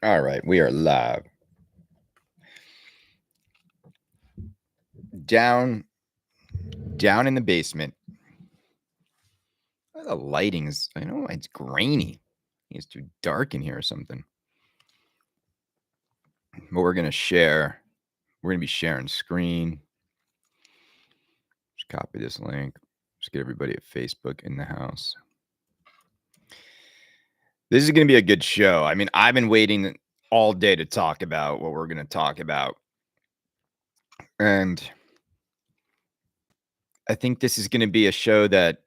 All right, we are live. Down in the basement. The lighting's, I know it's grainy. It's too dark in here or something. But we're gonna share. We're gonna be sharing screen. Just copy this link. Just get everybody at Facebook in the house. This is gonna be a good show. I mean, I've been waiting all day to talk about what we're gonna talk about. And I think this is gonna be a show that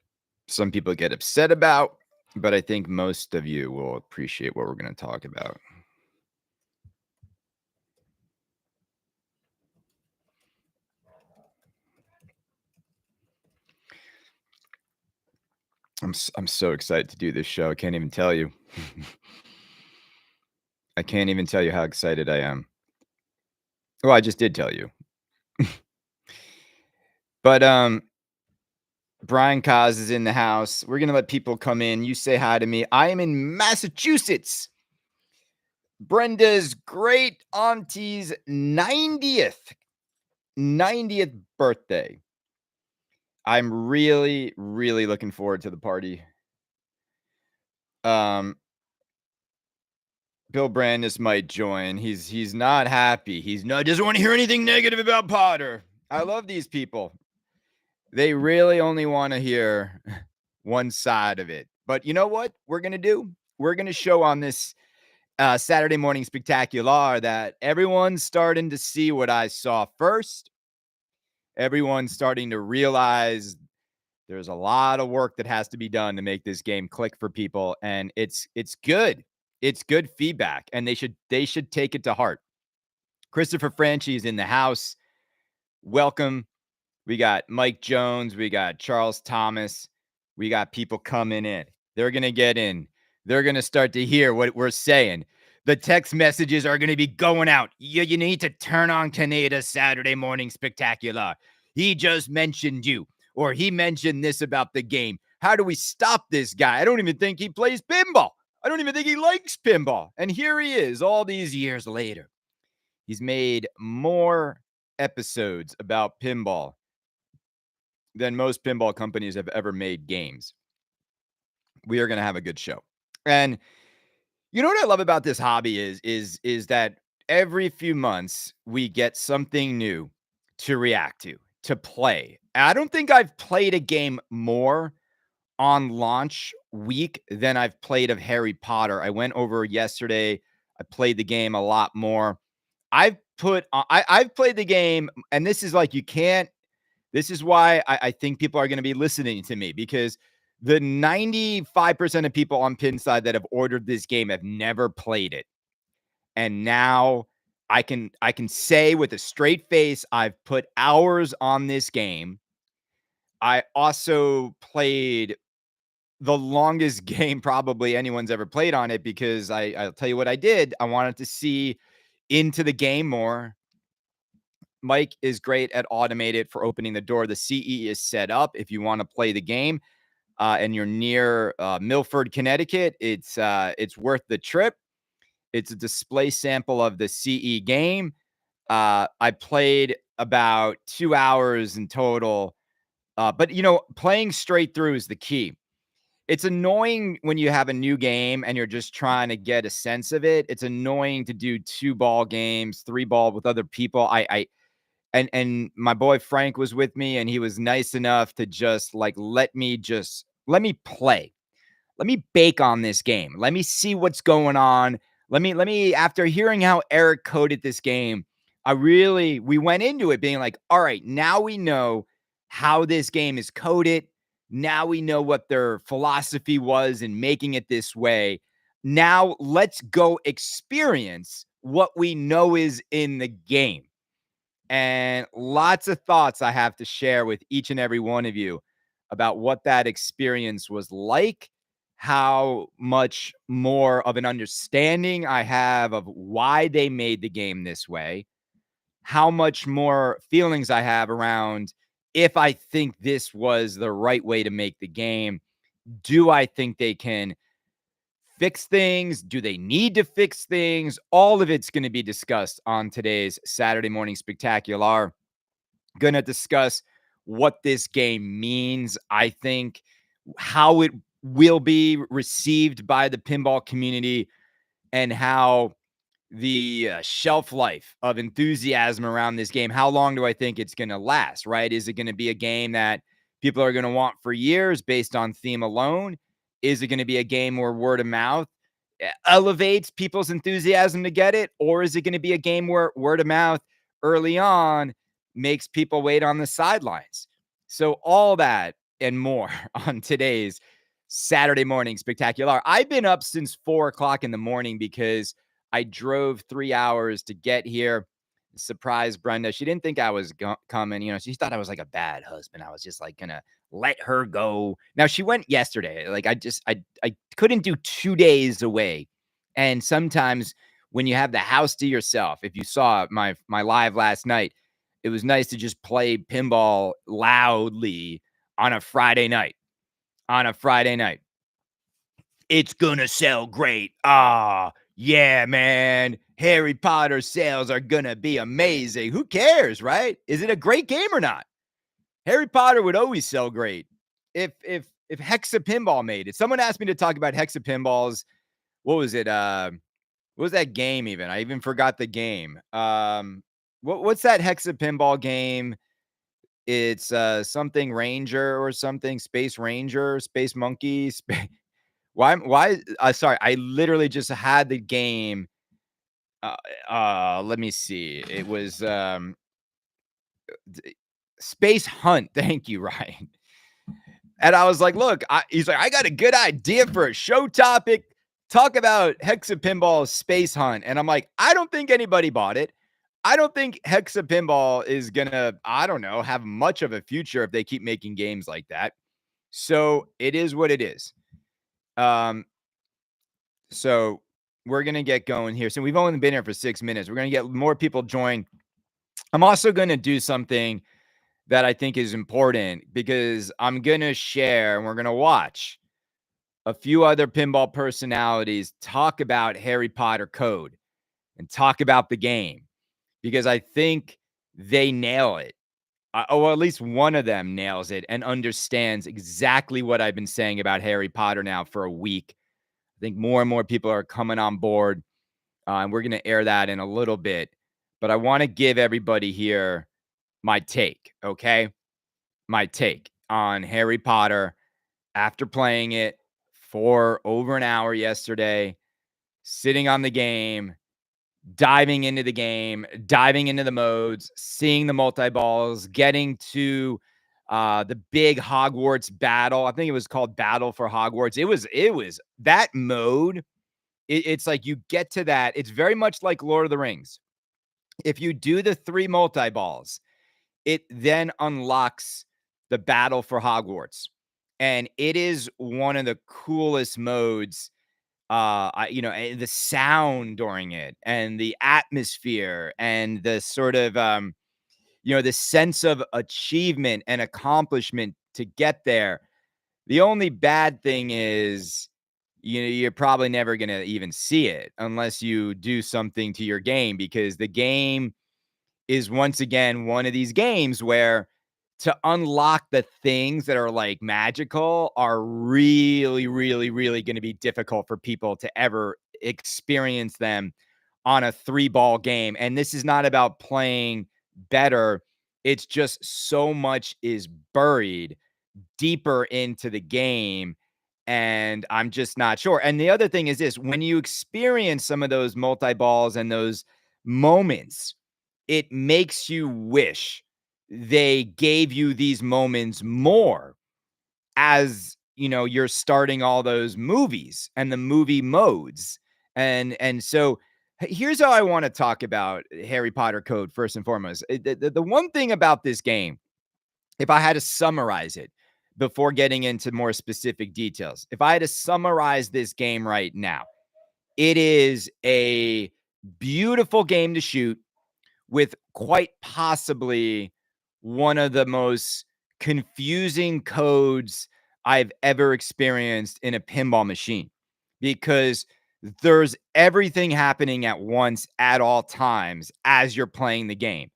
some people get upset about, but I think most of you will appreciate what we're gonna talk about. I'm so excited to do this show. I can't even tell you. I can't even tell you how excited I am. Well, I just did tell you. But Brian Kaz is in the house. We're gonna let people come in. You say hi to me. I am in Massachusetts. Brenda's great auntie's 90th birthday. I'm really, really looking forward to the party. Bill Brandis might join. He's not happy. Doesn't want to hear anything negative about Potter. I love these people. They really only want to hear one side of it. But you know what we're going to do? We're going to show on this Saturday morning spectacular that everyone's starting to see what I saw first. Everyone's starting to realize there's a lot of work that has to be done to make this game click for people, and it's good. It's good feedback, and they should take it to heart. Christopher Franchi is in the house. Welcome. We got Mike Jones. We got Charles Thomas. We got people coming in. They're going to get in. They're going to start to hear what we're saying. The text messages are going to be going out. You need to turn on Canada's Saturday morning spectacular. He just mentioned you, or he mentioned this about the game. How do we stop this guy? I don't even think he plays pinball. I don't even think he likes pinball. And here he is all these years later. He's made more episodes about pinball than most pinball companies have ever made games. We are going to have a good show. And you know what I love about this hobby is that every few months we get something new to react to play. I don't think I've played a game more on launch week than I've played of Harry Potter. I went over yesterday. I played the game a lot more. I've played the game, and this is like, this is why I think people are going to be listening to me, because the 95% of people on Pinside that have ordered this game have never played it. And now I can say with a straight face, I've put hours on this game. I also played the longest game probably anyone's ever played on it, because I'll tell you what I did. I wanted to see into the game more. Mike is great at automated for opening the door. The CE is set up. If you want to play the game and you're near Milford, Connecticut, it's worth the trip. It's a display sample of the CE game. I played about 2 hours in total. But, playing straight through is the key. It's annoying when you have a new game and you're just trying to get a sense of it. It's annoying to do 2-ball games, 3-ball with other people. And my boy Frank was with me, and he was nice enough to just like let me play. Let me bake on this game. Let me see what's going on. Let me after hearing how Eric coded this game, we went into it being like, all right, now we know how this game is coded. Now we know what their philosophy was in making it this way. Now let's go experience what we know is in the game. And lots of thoughts I have to share with each and every one of you about what that experience was like, how much more of an understanding I have of why they made the game this way, how much more feelings I have around if I think this was the right way to make the game. Do I think they can fix things? Do they need to fix things? All of it's going to be discussed on today's Saturday Morning Spectacular. Going to discuss what this game means, I think, how it will be received by the pinball community, and how the shelf life of enthusiasm around this game. How long do I think it's going to last, right? Is it going to be a game that people are going to want for years based on theme alone? Is it going to be a game where word of mouth elevates people's enthusiasm to get it? Or is it going to be a game where word of mouth early on makes people wait on the sidelines? So all that and more on today's Saturday Morning Spectacular. I've been up since 4 o'clock in the morning because I drove 3 hours to get here. Surprise Brenda. She didn't think I was coming. She thought I was like a bad husband. I was just like gonna let her go. Now she went yesterday. Like I couldn't do 2 days away. And sometimes when you have the house to yourself, if you saw my live last night, it was nice to just play pinball loudly on a Friday night. It's gonna sell great. Yeah, man. Harry Potter sales are gonna be amazing. Who cares, right? Is it a great game or not? Harry Potter would always sell great if Hexa Pinball made it. Someone asked me to talk about Hexa Pinballs. What was it? What was that game even? I even forgot the game. What's that Hexa Pinball game? It's something Ranger or something, Space Ranger, Space Monkey, why sorry, I literally just had the game. Let me see. It was Space Hunt. Thank you, Ryan. And I was like, look, he's like, I got a good idea for a show topic. Talk about Hexa Pinball Space Hunt. And I'm like, I don't think anybody bought it. I don't think Hexa Pinball is gonna, I don't know, have much of a future if they keep making games like that. So it is what it is. So we're gonna get going here. So we've only been here for 6 minutes. We're gonna get more people join. I'm also gonna do something that I think is important because I'm gonna share and we're gonna watch a few other pinball personalities talk about Harry Potter Code and talk about the game because I think they nail it. Or at least one of them nails it and understands exactly what I've been saying about Harry Potter now for a week. I think more and more people are coming on board, and we're going to air that in a little bit. But I want to give everybody here my take, okay? My take on Harry Potter after playing it for over an hour yesterday, sitting on the game, diving into the game, diving into the modes, seeing the multi-balls, getting to the big Hogwarts battle. I think it was called Battle for Hogwarts. It was that mode. It's like you get to that. It's very much like Lord of the Rings. If you do the 3 multi-balls, it then unlocks the Battle for Hogwarts. And it is one of the coolest modes. The sound during it and the atmosphere and the sort of, the sense of achievement and accomplishment to get there. The only bad thing is, you're probably never going to even see it unless you do something to your game, because the game is once again one of these games where to unlock the things that are like magical are really, really, really going to be difficult for people to ever experience them on a 3-ball game. And this is not about playing better. It's just so much is buried deeper into the game. And I'm just not sure. And the other thing is this: when you experience some of those multi-balls and those moments, it makes you wish they gave you these moments more as, you're starting all those movies and the movie modes. And so here's how I want to talk about Harry Potter Code first and foremost. The one thing about this game, if I had to summarize it before getting into more specific details, if I had to summarize this game right now, it is a beautiful game to shoot with quite possibly one of the most confusing codes I've ever experienced in a pinball machine. because there's everything happening at once at all times as you're playing the game.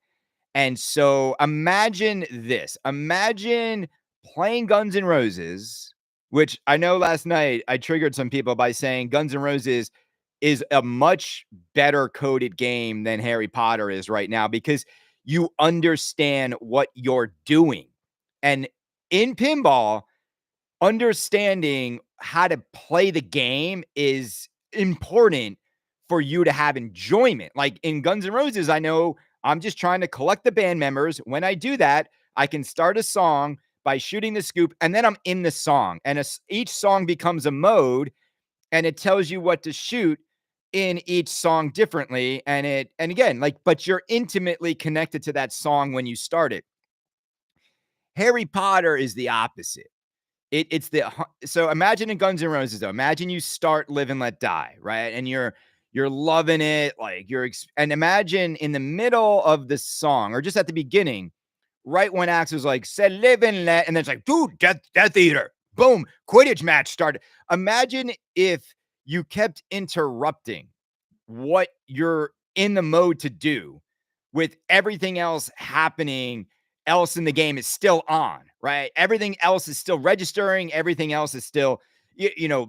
And so imagine this. Imagine playing Guns N' Roses, which I know last night I triggered some people by saying Guns N' Roses is a much better coded game than Harry Potter is right now because you understand what you're doing. And in pinball, understanding how to play the game is important for you to have enjoyment. Like in Guns N' Roses, I know I'm just trying to collect the band members. When I do that, I can start a song by shooting the scoop, and then I'm in the song. And each song becomes a mode, and it tells you what to shoot in each song differently. And again, like, but you're intimately connected to that song when you start it. Harry Potter is the opposite. It's the so imagine in Guns N' Roses though. Imagine you start Live and Let Die, right? And you're loving it, like and imagine in the middle of the song or just at the beginning, right when Axel's like said live and let, and then it's like, dude, Death Eater, boom, Quidditch match started. Imagine if you kept interrupting what you're in the mode to do with everything else happening else in the game is still on, right? Everything else is still registering. Everything else is still,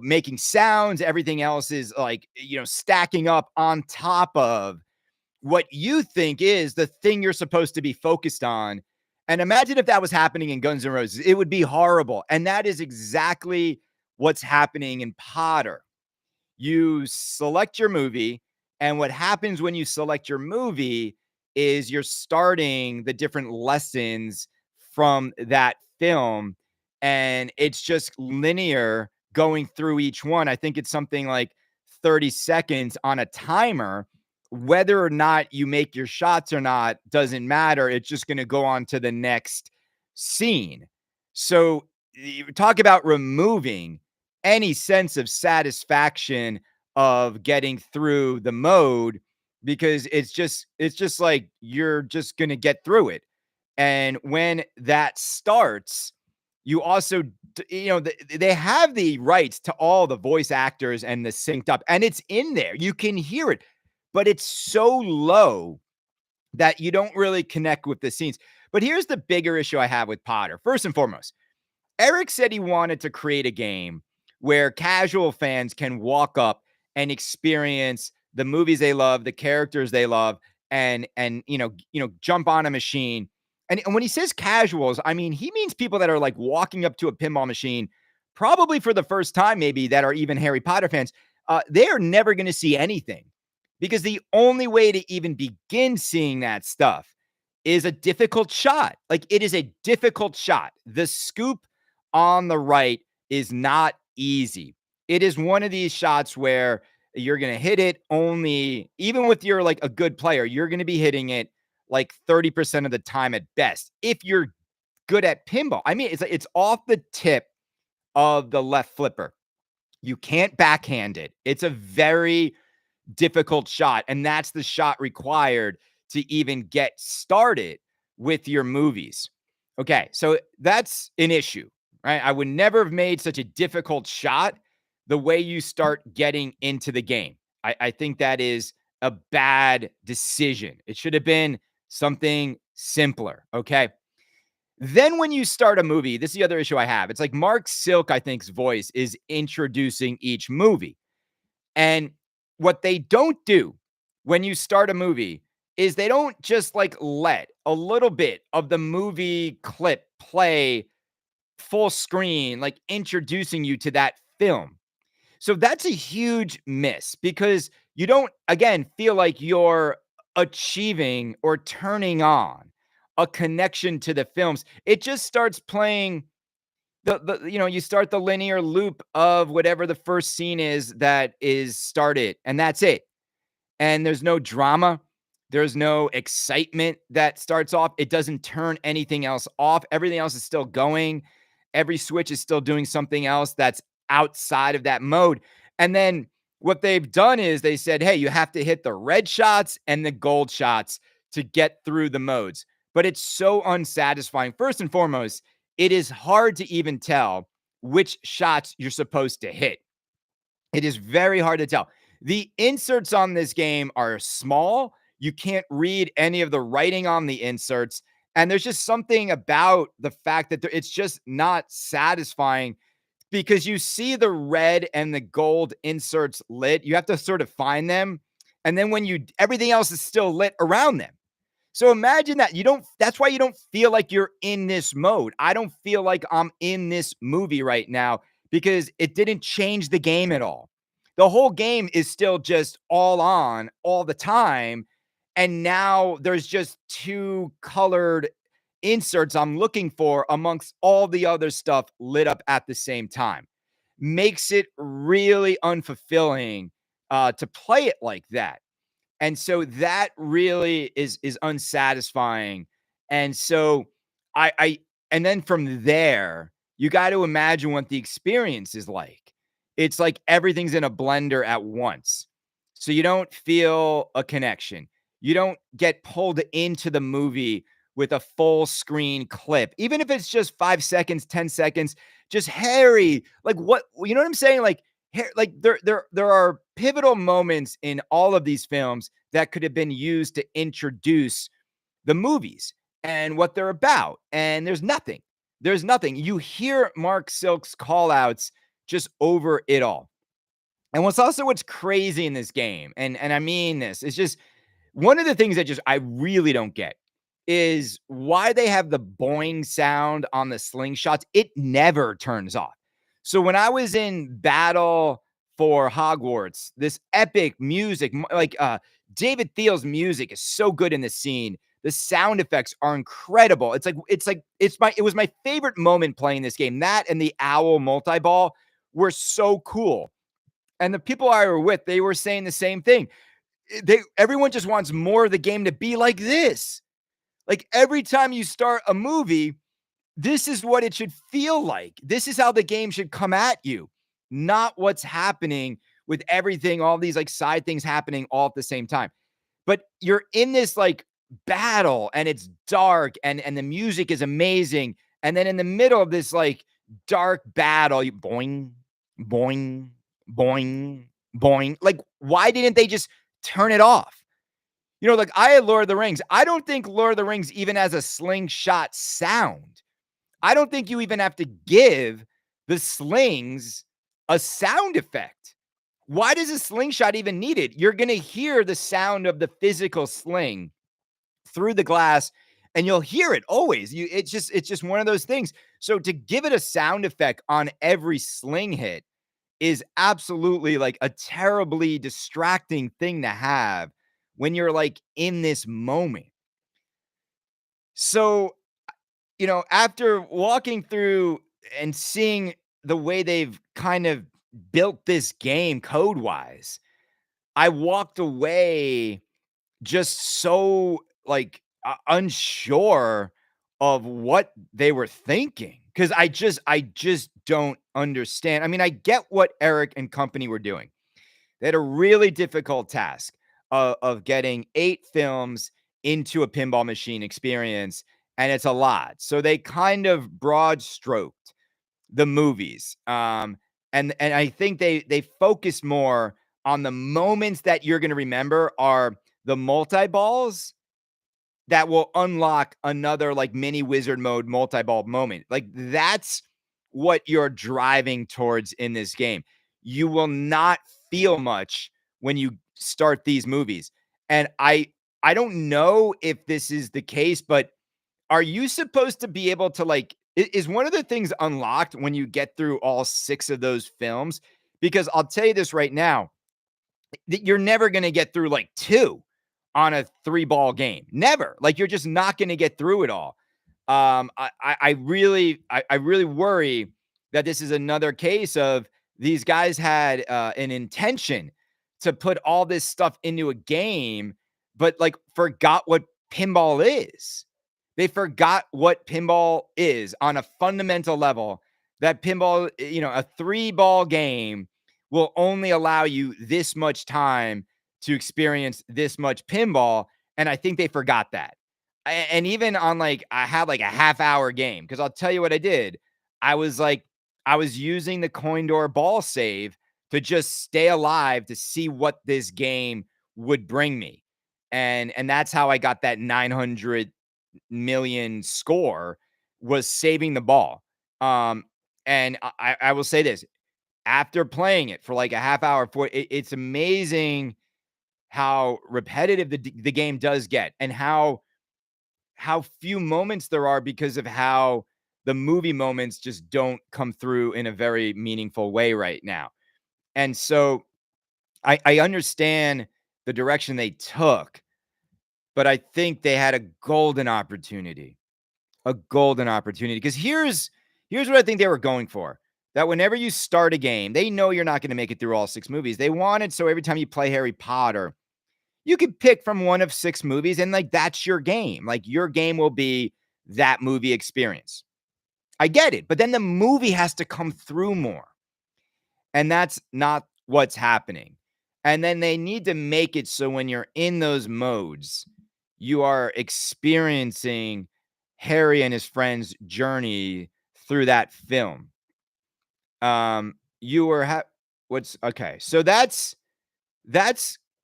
making sounds. Everything else is like, stacking up on top of what you think is the thing you're supposed to be focused on. And imagine if that was happening in Guns N' Roses, it would be horrible. And that is exactly what's happening in Potter. You select your movie, and what happens when you select your movie is you're starting the different lessons from that film, and it's just linear going through each one. I think it's something like 30 seconds on a timer. Whether or not you make your shots or not doesn't matter. It's just going to go on to the next scene. So you talk about removing any sense of satisfaction of getting through the mode because it's just like you're just going to get through it. And when that starts, you also they have the rights to all the voice actors and the synced up, and it's in there. You can hear it, but it's so low that you don't really connect with the scenes. But here's the bigger issue I have with Potter. First and foremost, Eric said he wanted to create a game where casual fans can walk up and experience the movies they love, the characters they love, and jump on a machine. And when he says casuals, I mean he means people that are like walking up to a pinball machine, probably for the first time, maybe that are even Harry Potter fans. They are never going to see anything because the only way to even begin seeing that stuff is a difficult shot. Like it is a difficult shot. The scoop on the right is not easy. It is one of these shots where you're going to hit it only, even with you're like a good player, you're going to be hitting it like 30% of the time at best. If you're good at pinball, I mean, it's off the tip of the left flipper. You can't backhand it. It's a very difficult shot. And that's the shot required to even get started with your movies. Okay, so that's an issue, right? I would never have made such a difficult shot the way you start getting into the game. I think that is a bad decision. It should have been something simpler. Okay. Then when you start a movie, this is the other issue I have. It's like Mark Silk, I think's voice is introducing each movie. And what they don't do when you start a movie is they don't just like let a little bit of the movie clip play full screen, like introducing you to that film. So that's a huge miss because you don't, again, feel like you're achieving or turning on a connection to the films. It just starts playing you start the linear loop of whatever the first scene is that is started, and that's it. And there's no drama. There's no excitement that starts off. It doesn't turn anything else off. Everything else is still going. Every switch is still doing something else that's outside of that mode. And then what they've done is they said, hey, you have to hit the red shots and the gold shots to get through the modes. But it's so unsatisfying. First and foremost, it is hard to even tell which shots you're supposed to hit. It is very hard to tell. The inserts on this game are small. You can't read any of the writing on the inserts. And there's just something about the fact that it's just not satisfying because you see the red and the gold inserts lit. You have to sort of find them. And then when everything else is still lit around them. So imagine that that's why you don't feel like you're in this mode. I don't feel like I'm in this movie right now because it didn't change the game at all. The whole game is still just all on all the time. And now there's just two colored inserts I'm looking for amongst all the other stuff lit up at the same time. Makes it really unfulfilling to play it like that. And so that really is unsatisfying. And so I and then from there, you got to imagine what the experience is like. It's like everything's in a blender at once. So you don't feel a connection. You don't get pulled into the movie with a full screen clip. Even if it's just 5 seconds, 10 seconds, just Harry, like what you know what I'm saying? Like there are pivotal moments in all of these films that could have been used to introduce the movies and what they're about. And there's nothing. There's nothing. You hear Mark Silk's call outs just over it all. And what's crazy in this game, and I mean this, is just one of the things that just I really don't get is why they have the boing sound on the slingshots. It never turns off. So when I was in battle for Hogwarts, this epic music, David Thiel's music is so good in the scene. The sound effects are incredible. It was my favorite moment playing this game. That and the owl multi-ball were so cool. And the people I were with, they were saying the same thing. Everyone just wants more of the game to be like this. Like every time you start a movie, this is what it should feel like. This is how the game should come at you, not what's happening with everything, all these like side things happening all at the same time. But you're in this like battle and it's dark and the music is amazing. And then in the middle of this like dark battle, you boing, boing, boing, boing. Like, why didn't they just turn it off? You know, like I had Lord of the Rings. I don't think Lord of the Rings even has a slingshot sound. I don't think you even have to give the slings a sound effect. Why does a slingshot even need it? You're going to hear the sound of the physical sling through the glass and you'll hear it always. It's just one of those things. So to give it a sound effect on every sling hit is absolutely like a terribly distracting thing to have when you're like in this moment. So, after walking through and seeing the way they've kind of built this game code wise, I walked away just so like unsure of what they were thinking because I just don't understand. I mean, I get what Eric and company were doing. They had a really difficult task of getting 8 films into a pinball machine experience, and it's a lot. So they kind of broad stroked the movies. And I think they focus more on the moments that you're going to remember are the multi-balls that will unlock another like mini wizard mode multi-ball moment. Like that's what you're driving towards in this game. You will not feel much when you start these movies. And I don't know if this is the case, but are you supposed to be able to like is one of the things unlocked when you get through all 6 of those films? Because I'll tell you this right now, that you're never going to get through like 2 on a 3-ball game. Never. Like you're just not going to get through it all. I really worry that this is another case of these guys had an intention to put all this stuff into a game, but like forgot what pinball is. They forgot what pinball is on a fundamental level. That pinball, a 3-ball game will only allow you this much time to experience this much pinball. And I think they forgot that. And even on like, I had like a half-hour game because I'll tell you what I did. I was using the coin door ball save to just stay alive to see what this game would bring me. And that's how I got that 900 million score, was saving the ball. Um, and I will say this, after playing it for like a half hour, it's amazing how repetitive the game does get, and how few moments there are because of how the movie moments just don't come through in a very meaningful way right now. And so I understand the direction they took, but I think they had a golden opportunity. A golden opportunity. Because here's what I think they were going for. That whenever you start a game, they know you're not going to make it through all 6 movies. They wanted so every time you play Harry Potter, you could pick from one of 6 movies and like that's your game. Like your game will be that movie experience. I get it, but then the movie has to come through more. And that's not what's happening. And then they need to make it so when you're in those modes, you are experiencing Harry and his friend's journey through that film. You were what's okay. So that's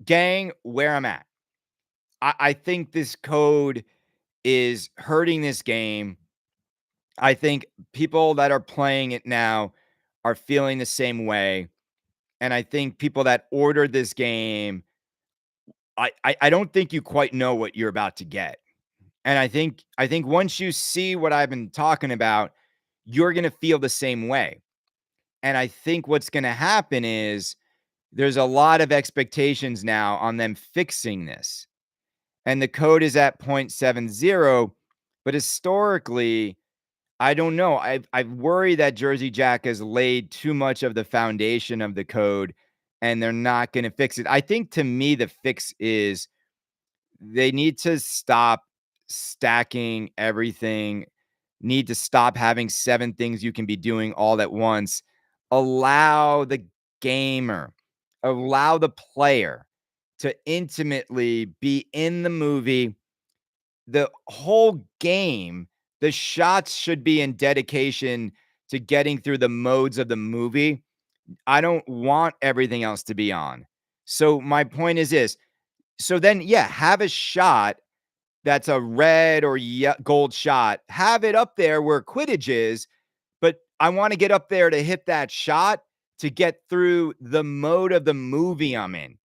gang where I'm at. I think this code is hurting this game. I think people that are playing it now are feeling the same way. And I think people that ordered this game, I don't think you quite know what you're about to get. And I think once you see what I've been talking about, you're gonna feel the same way. And I think what's gonna happen is there's a lot of expectations now on them fixing this. And the code is at 0.70, but historically, I don't know. I worry that Jersey Jack has laid too much of the foundation of the code, and they're not gonna fix it. I think to me, the fix is they need to stop stacking everything, need to stop having 7 things you can be doing all at once. Allow the gamer, allow the player to intimately be in the movie. The whole game, the shots should be in dedication to getting through the modes of the movie. I don't want everything else to be on. So my point is this. So then, yeah, have a shot that's a red or gold shot. Have it up there where Quidditch is, but I want to get up there to hit that shot to get through the mode of the movie I'm in.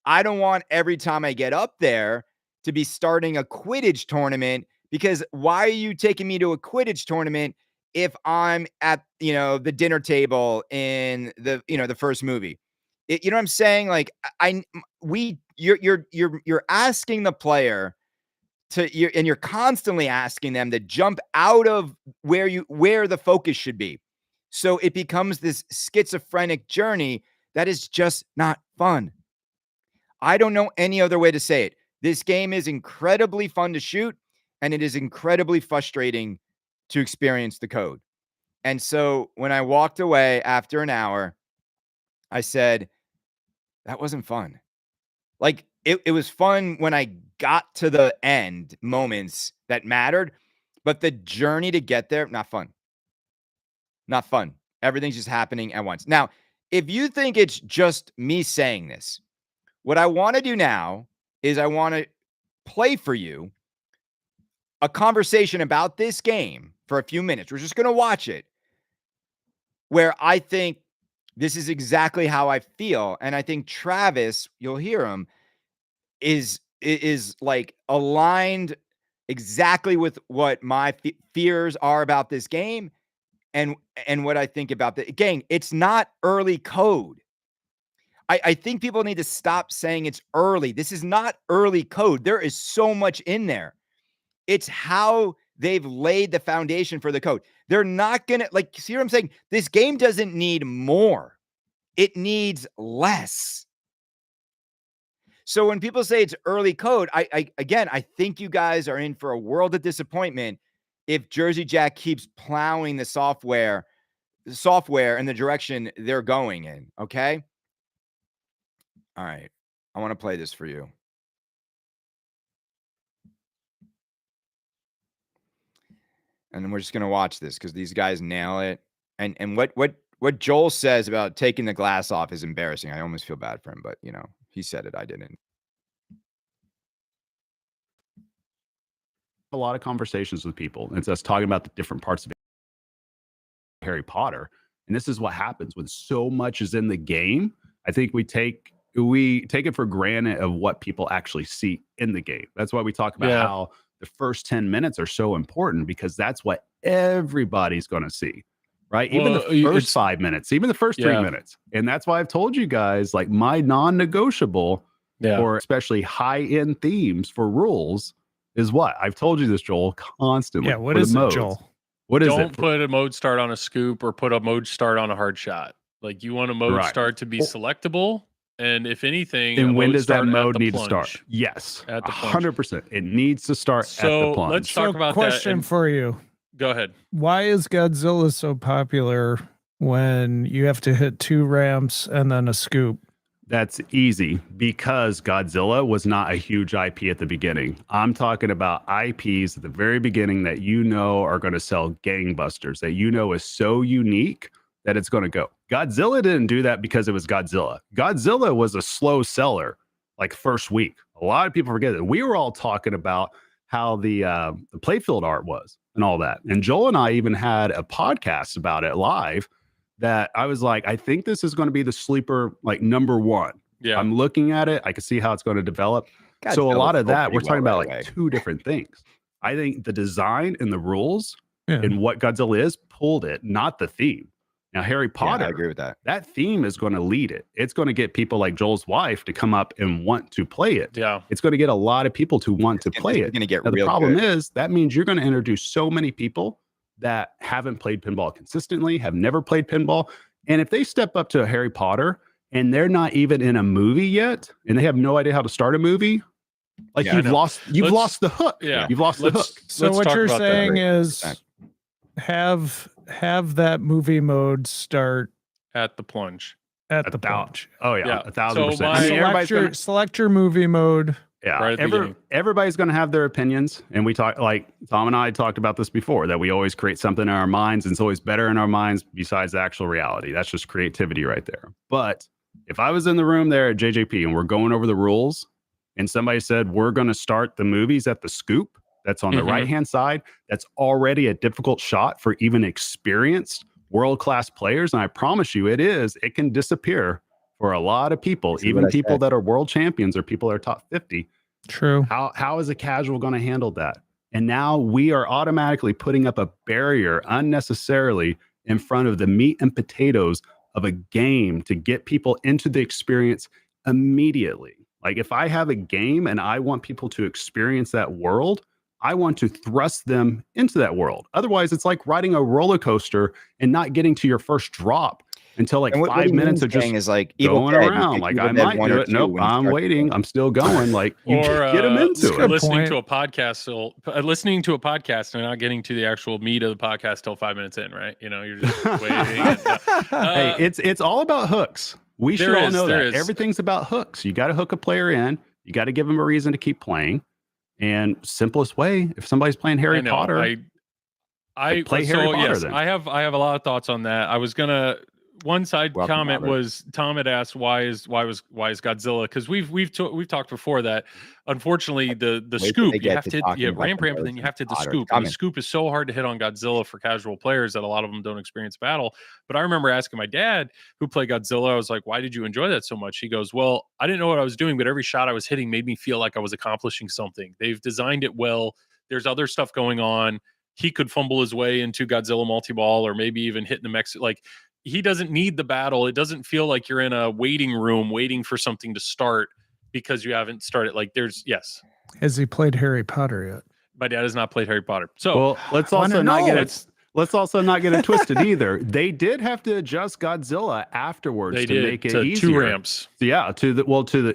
I don't want every time I get up there to be starting a Quidditch tournament, because why are you taking me to a Quidditch tournament if I'm at, the dinner table in the first movie? You know what I'm saying? Like you're asking the player you're constantly asking them to jump out of where the focus should be. So it becomes this schizophrenic journey that is just not fun. I don't know any other way to say it. This game is incredibly fun to shoot, and it is incredibly frustrating to experience the code. And so when I walked away after an hour, I said, that wasn't fun. Like it was fun when I got to the end moments that mattered, but the journey to get there, not fun. Not fun. Everything's just happening at once. Now, if you think it's just me saying this, what I want to do now is I want to play for you a conversation about this game for a few minutes. We're just going to watch it, where I think this is exactly how I feel. And I think Travis, you'll hear him, is like aligned exactly with what my fears are about this game, and what I think about the gang. It's not early code. I think people need to stop saying it's early. This is not early code. There is so much in there. It's how they've laid the foundation for the code. They're not gonna, like, see what I'm saying? This game doesn't need more. It needs less. So when people say it's early code, I think you guys are in for a world of disappointment if Jersey Jack keeps plowing the software in the direction they're going in. Okay. All right. I want to play this for you. And then we're just gonna watch this because these guys nail it. And what what Joel says about taking the glass off is embarrassing. I almost feel bad for him, but he said it. I didn't. A lot of conversations with people. It's us talking about the different parts of Harry Potter. And this is what happens when so much is in the game. I think we take it for granted of what people actually see in the game. That's why we talk about how the first 10 minutes are so important, because that's what everybody's going to see, right? Even the first 5 minutes, even the first 3 minutes. And that's why I've told you guys, like, my non-negotiable for especially high-end themes for rules is what? I've told you this, Joel, constantly. Yeah, what is it, Joel? What is it? Don't put a mode start on a scoop or put a mode start on a hard shot. Like, you want a mode start to be selectable. And if anything, and when does that mode need to start? Yes, at the 100%. It needs to start at the plunge. Let's talk about question for you. Go ahead. Why is Godzilla so popular when you have to hit 2 ramps and then a scoop? That's easy, because Godzilla was not a huge IP at the beginning. I'm talking about IPs at the very beginning that are going to sell gangbusters, that is so unique that it's going to go. Godzilla didn't do that because it was Godzilla. Godzilla was a slow seller, like first week. A lot of people forget that. We were all talking about how the playfield art was and all that. And Joel and I even had a podcast about it live, that I was like, I think this is going to be the sleeper, like, number one. Yeah. I'm looking at it. I can see how it's going to develop. So a lot of that, we're talking about like 2 different things. I think the design and the rules and what Godzilla is pulled it, not the theme. Now, Harry Potter, I agree with that. That theme is going to lead it. It's going to get people like Joel's wife to come up and want to play it. Yeah. It's going to get a lot of people to want to play it. Now, the problem is that means you're going to introduce so many people that haven't played pinball consistently, have never played pinball. And if they step up to a Harry Potter and they're not even in a movie yet, and they have no idea how to start a movie, like, you've lost the hook. Yeah. You've lost the hook. So what you're saying is have that movie mode start at the plunge. At the plunge. Oh yeah, 1,000%. So select your movie mode. Yeah, right everybody's going to have their opinions, and we talk, like Tom and I talked about this before, that we always create something in our minds, and it's always better in our minds besides the actual reality. That's just creativity right there. But if I was in the room there at JJP and we're going over the rules, and somebody said we're going to start the movies at the scoop that's on the right-hand side, that's already a difficult shot for even experienced world-class players, and I promise you it can disappear for a lot of people, even people that are world champions or people that are top 50. True. How is a casual going to handle that? And now we are automatically putting up a barrier unnecessarily in front of the meat and potatoes of a game to get people into the experience immediately. Like, if I have a game and I want people to experience that world, I want to thrust them into that world. Otherwise, it's like riding a roller coaster and not getting to your first drop until like 5 minutes of just is like going around. Like, I might do it. Nope, I'm waiting. I'm still going. Like, you get them into it. Listening to a podcast and not getting to the actual meat of the podcast till 5 minutes in, right? You're just waiting. Hey, it's all about hooks. We should all know that. Everything's about hooks. You got to hook a player in. You got to give them a reason to keep playing. And simplest way, if somebody's playing Harry Potter, I play Harry Potter. Then I have a lot of thoughts on that. I was gonna. One side comment was Tom had asked why is Godzilla, because we've talked before that unfortunately the scoop you have to ramp and then you have to the scoop. And the scoop is so hard to hit on Godzilla for casual players that a lot of them don't experience battle. But I remember asking my dad, who played Godzilla, I was like, why did you enjoy that so much? He goes, well, I didn't know what I was doing, but every shot I was hitting made me feel like I was accomplishing something. They've designed it well. There's other stuff going on. He could fumble his way into Godzilla multi-ball, or maybe even hitting the mech. Like, he doesn't need the battle. It doesn't feel like you're in a waiting room waiting for something to start because you haven't started. Like, Has he played Harry Potter yet? My dad has not played Harry Potter. So, well, let's also not get it twisted either. They did have to adjust Godzilla afterwards to make it easier. 2 ramps. Yeah,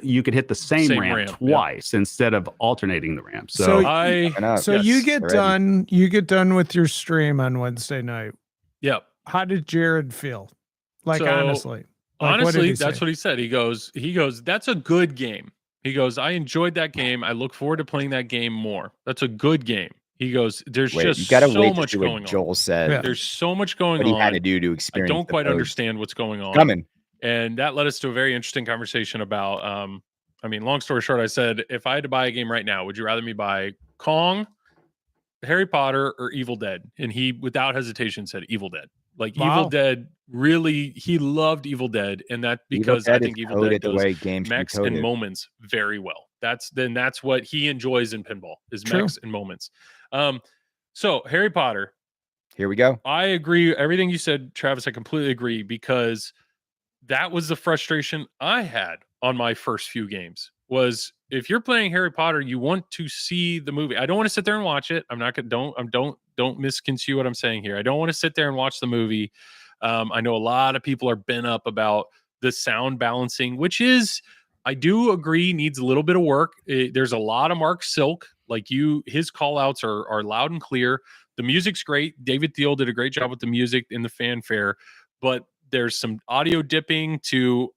you could hit the same ramp twice instead of alternating the ramps. So you get done with your stream on Wednesday night. Yep. How did Jared feel? Like, honestly, that's what he said. He goes, that's a good game. He goes, I enjoyed that game. I look forward to playing that game more. That's a good game. He goes, "There's Wait, just you gotta so wait to much see going what on. Joel said. Yeah. There's so much going What he had on. to do to I experience. don't quite modes. understand what's going on." Coming. And that led us to a very interesting conversation about. I mean, long story short, I said, if I had to buy a game right now, would you rather me buy Kong, Harry Potter, or Evil Dead? And he, without hesitation, said Evil Dead. Like Evil Wow. Dead, really, he loved Evil Dead, and that because I think Evil Dead does mechs and moments very well. That's what he enjoys in pinball is mechs and moments. So Harry Potter. Here we go. I agree. Everything you said, Travis, I completely agree because that was the frustration I had on my first few games was if you're playing Harry Potter, you want to see the movie. I don't want to sit there and watch it. I'm not going to, don't misconstrue what I'm saying here. I don't want to sit there and watch the movie. I know a lot of people are bent up about the sound balancing, which is, I do agree, needs a little bit of work. There's a lot of Mark Silk. Like his call outs are loud and clear. The music's great. David Thiel did a great job with the music in the fanfare, but there's some audio dipping to,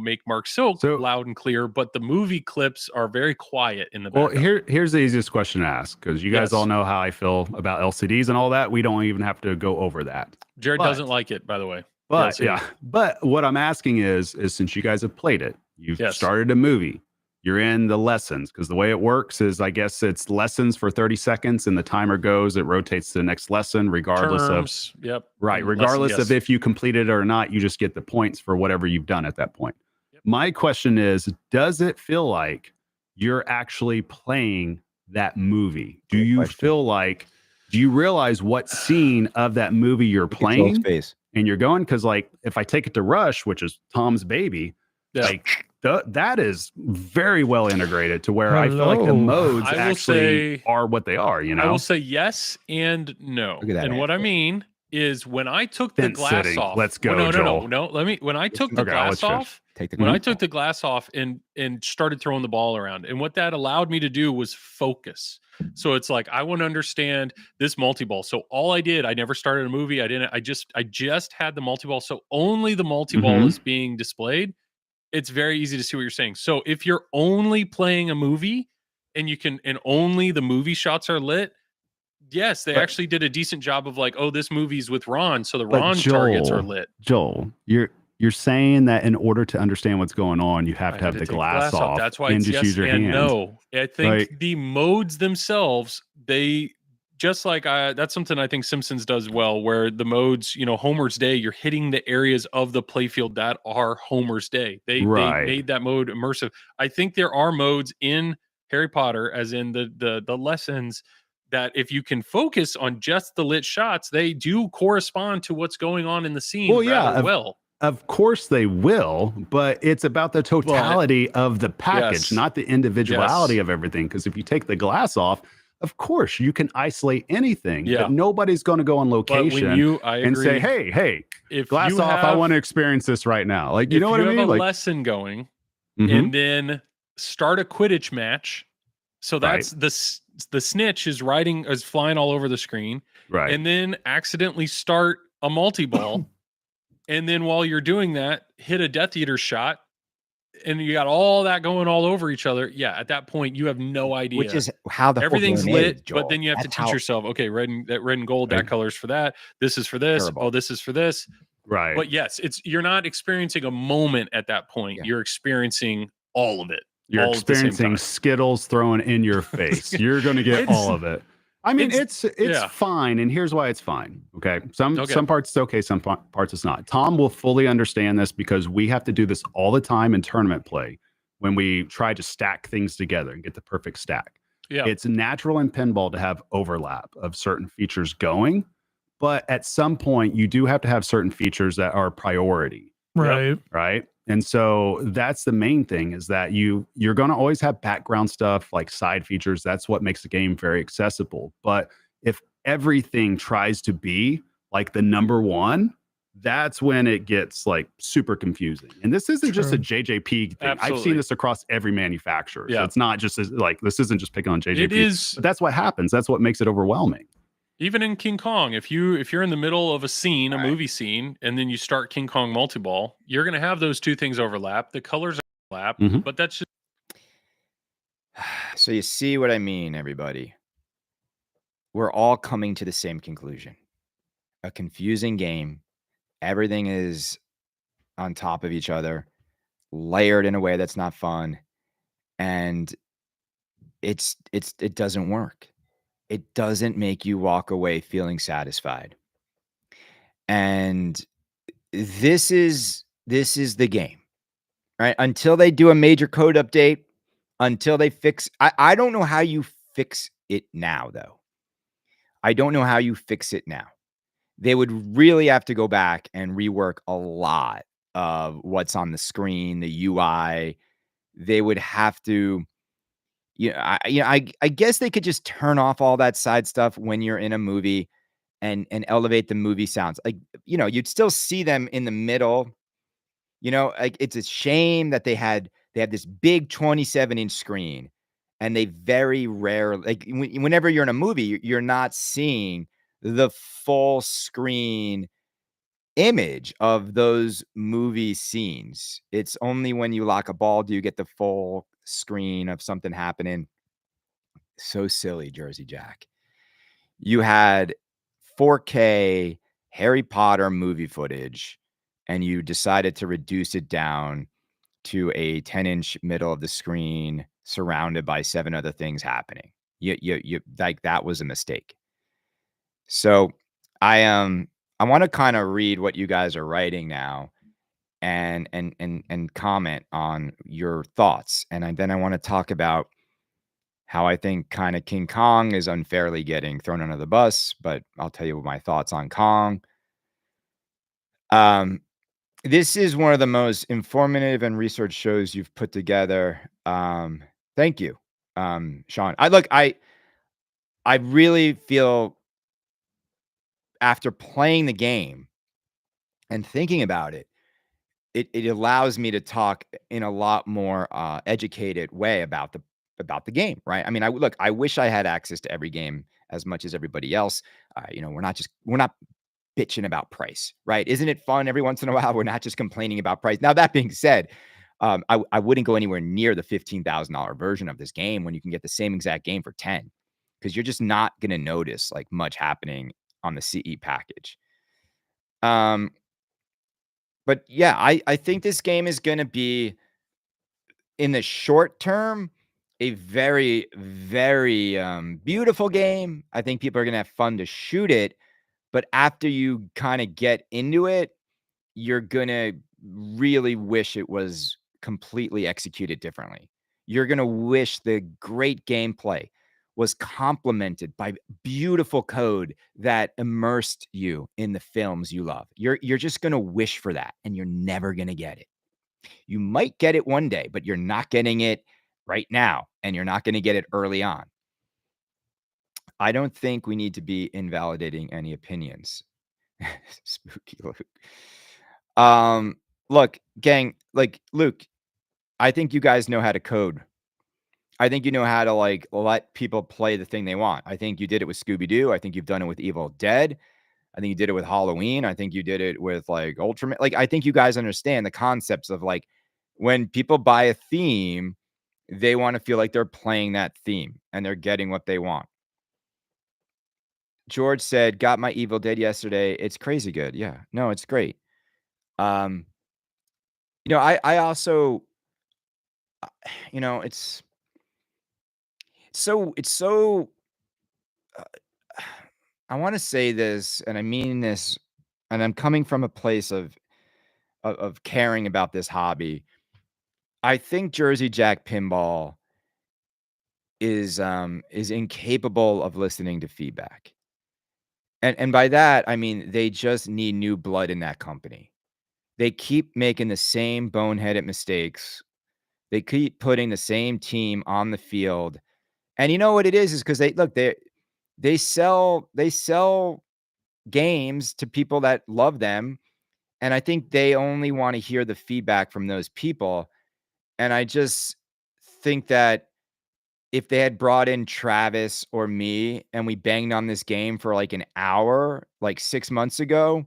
make Mark Silk loud and clear, but the movie clips are very quiet in the background. Well, here's the easiest question to ask, because you guys all know how I feel about LCDs and all that. We don't even have to go over that. Jared doesn't like it, by the way. But but what I'm asking is since you guys have played it, you've started a movie, you're in the lessons, because the way it works is, I guess it's lessons for 30 seconds and the timer goes, it rotates to the next lesson, regardless of regardless of if you completed it or not, you just get the points for whatever you've done at that point. My question is, does it feel like you're actually playing that movie? Do you realize what scene of that movie you're playing and you're going? Because like, if I take it to Rush, which is Tom's baby, like that is very well integrated to where I feel like the modes actually are what they are. I will say yes and no. And what I mean is when I took the glass off. Let's go, Joel. No. When I took the glass off, took the glass off and started throwing the ball around, and what that allowed me to do was focus. So it's like, I want to understand this multi-ball. So all I did, I never started a movie. I just had the multi-ball. So only the multi-ball is being displayed. It's very easy to see what you're saying. So if you're only playing a movie and only the movie shots are lit, yes, they actually did a decent job of like, oh, this movie's with Ron, so the Ron targets are lit. Joel, you're saying that in order to understand what's going on, you have to have the glass off. That's why and it's just yes use your and hands. no. I think the modes themselves, they just like that's something I think Simpsons does well, where the modes, Homer's Day, you're hitting the areas of the playfield that are Homer's Day. They made that mode immersive. I think there are modes in Harry Potter, as in the lessons, that if you can focus on just the lit shots, they do correspond to what's going on in the scene well. Of course they will, but it's about the totality of the package, not the individuality of everything. Because if you take the glass off, of course you can isolate anything, but nobody's going to go on location and say, hey, if glass off, I want to experience this right now. Like, you know what I mean? Have a lesson going and then start a Quidditch match. So that's the snitch is flying all over the screen. Right. And then accidentally start a multi-ball. And then while you're doing that, hit a Death Eater shot, and you got all that going all over each other. Yeah, at that point, you have no idea. Which is how everything's lit, but then you have to teach yourself, okay, red and gold, that color's for that. This is for this. Terrible. Oh, this is for this. Right. But yes, you're not experiencing a moment at that point. Yeah. You're experiencing all of it. You're experiencing Skittles thrown in your face. You're going to get all of it. I mean, it's fine, and here's why it's fine. Okay, some parts it's okay, some parts it's not. Tom will fully understand this because we have to do this all the time in tournament play when we try to stack things together and get the perfect stack. Yeah, it's natural in pinball to have overlap of certain features going, but at some point you do have to have certain features that are priority. Right. Right. And so that's the main thing, is that you're going to always have background stuff like side features. That's what makes the game very accessible. But if everything tries to be like the number one, that's when it gets like super confusing. And this isn't just a JJP thing. Absolutely. I've seen this across every manufacturer. Yeah. So it's not just like, this isn't just picking on JJP. It is. But that's what happens. That's what makes it overwhelming. Even in King Kong, if you're in the middle of a scene, a movie scene, and then you start King Kong multi-ball, you're going to have those two things overlap. The colors overlap, but that's just. So you see what I mean, everybody. we're all coming to the same conclusion. A confusing game. Everything is on top of each other, layered in a way that's not fun, and it doesn't work. It doesn't make you walk away feeling satisfied. And this is the game, right? Until they do a major code update, until they fix I don't know how you fix it now, though. I don't know how you fix it now. They would really have to go back and rework a lot of what's on the screen, the UI. They would have to, I guess they could just turn off all that side stuff when you're in a movie and elevate the movie sounds. Like, you'd still see them in the middle. Like, it's a shame that they had this big 27-inch screen, and they very rarely, like, whenever you're in a movie, you're not seeing the full screen image of those movie scenes. It's only when you lock a ball do you get the full screen of something happening. So silly, Jersey Jack. You had 4K Harry Potter movie footage, and you decided to reduce it down to a 10-inch middle of the screen surrounded by 7 other things happening. You like, that was a mistake. So I want to kind of read what you guys are writing now and comment on your thoughts. And then I want to talk about how I think kind of King Kong is unfairly getting thrown under the bus, but I'll tell you my thoughts on Kong. This is one of the most informative and research shows you've put together. Thank you, Sean. I really feel, after playing the game and thinking about it, it allows me to talk in a lot more educated way about the game, right? I mean, I wish I had access to every game as much as everybody else. We're not bitching about price, right? Isn't it fun every once in a while? We're not just complaining about price. Now, that being said, I wouldn't go anywhere near the $15,000 version of this game when you can get the same exact game for 10, because you're just not going to notice like much happening on the CE package. But yeah, I think this game is going to be, in the short term, a very, very beautiful game. I think people are going to have fun to shoot it. But after you kind of get into it, you're going to really wish it was completely executed differently. You're going to wish the great gameplay was complemented by beautiful code that immersed you in the films you love. You're just going to wish for that, and you're never going to get it. You might get it one day, but you're not getting it right now, and you're not going to get it early on. I don't think we need to be invalidating any opinions. Spooky Luke. Look, gang, like, Luke, I think you guys know how to code. I think you know how to, like, let people play the thing they want. I think you did it with Scooby-Doo. I think you've done it with Evil Dead. I think you did it with Halloween. I think you did it with, like, Ultraman. Like, I think you guys understand the concepts of, like, when people buy a theme, they want to feel like they're playing that theme and they're getting what they want. George said, got my Evil Dead yesterday. It's crazy good. Yeah. No, it's great. I also, it's so, I want to say this, and I mean this, and I'm coming from a place of caring about this hobby. I think Jersey Jack Pinball is incapable of listening to feedback. And by that, I mean, they just need new blood in that company. They keep making the same boneheaded mistakes. They keep putting the same team on the field. And you know what it is because they sell games to people that love them. And I think they only want to hear the feedback from those people. And I just think that if they had brought in Travis or me and we banged on this game for like an hour, like 6 months ago,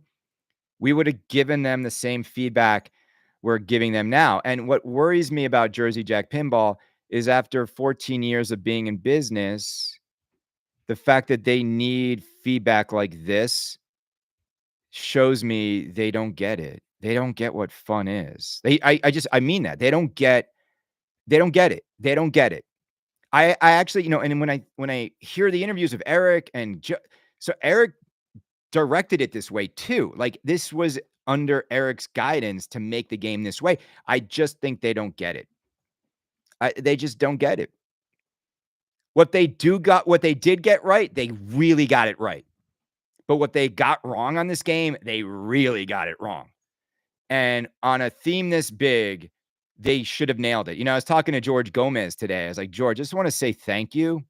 we would have given them the same feedback we're giving them now. And what worries me about Jersey Jack Pinball is, after 14 years of being in business, the fact that they need feedback like this shows me they don't get it. They don't get what fun is. I mean that. They don't get it. They don't get it. I actually, and when I hear the interviews of Eric and so Eric directed it this way too. Like, this was under Eric's guidance to make the game this way. I just think they don't get it. They just don't get it. What they did get right, they really got it right. But what they got wrong on this game, they really got it wrong. And on a theme this big, they should have nailed it. I was talking to George Gomez today. I was like, George, I just want to say thank you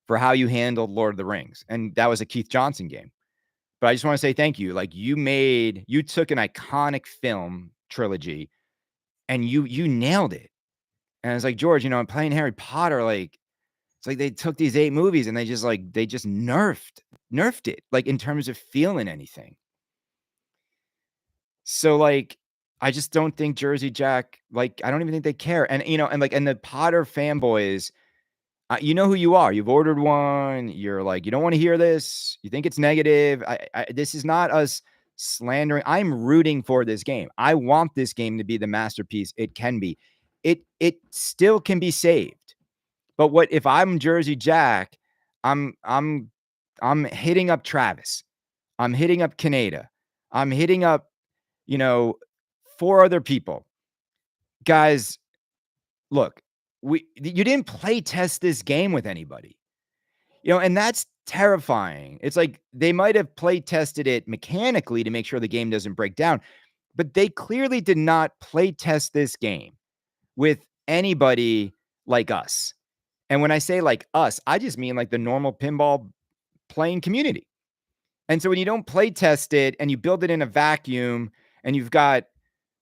for how you handled Lord of the Rings. And that was a Keith Johnson game. But I just want to say thank you. Like, you took an iconic film trilogy and you nailed it. And I was like, George, I'm playing Harry Potter. Like, it's like they took these 8 movies and they just nerfed it, like, in terms of feeling anything. So, like, I just don't think Jersey Jack, like, I don't even think they care. And, and the Potter fanboys, you know who you are. You've ordered one. You're like, you don't want to hear this. You think it's negative. This is not us slandering. I'm rooting for this game. I want this game to be the masterpiece it can be. It still can be saved. But what if I'm Jersey Jack? I'm hitting up Travis. I'm hitting up Kaneda. I'm hitting up, 4 other people. Guys, look, you didn't play test this game with anybody. And that's terrifying. It's like they might have play tested it mechanically to make sure the game doesn't break down, but they clearly did not play test this game with anybody like us. And when I say like us, I just mean like the normal pinball playing community. And so when you don't play test it and you build it in a vacuum and you've got,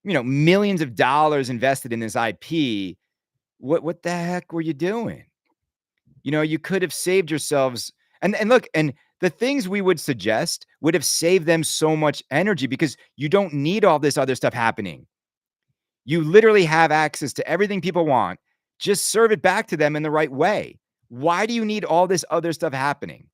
millions of dollars invested in this IP, what the heck were you doing? You could have saved yourselves. And look, and the things we would suggest would have saved them so much energy because you don't need all this other stuff happening. You literally have access to everything people want. Just serve it back to them in the right way. Why do you need all this other stuff happening?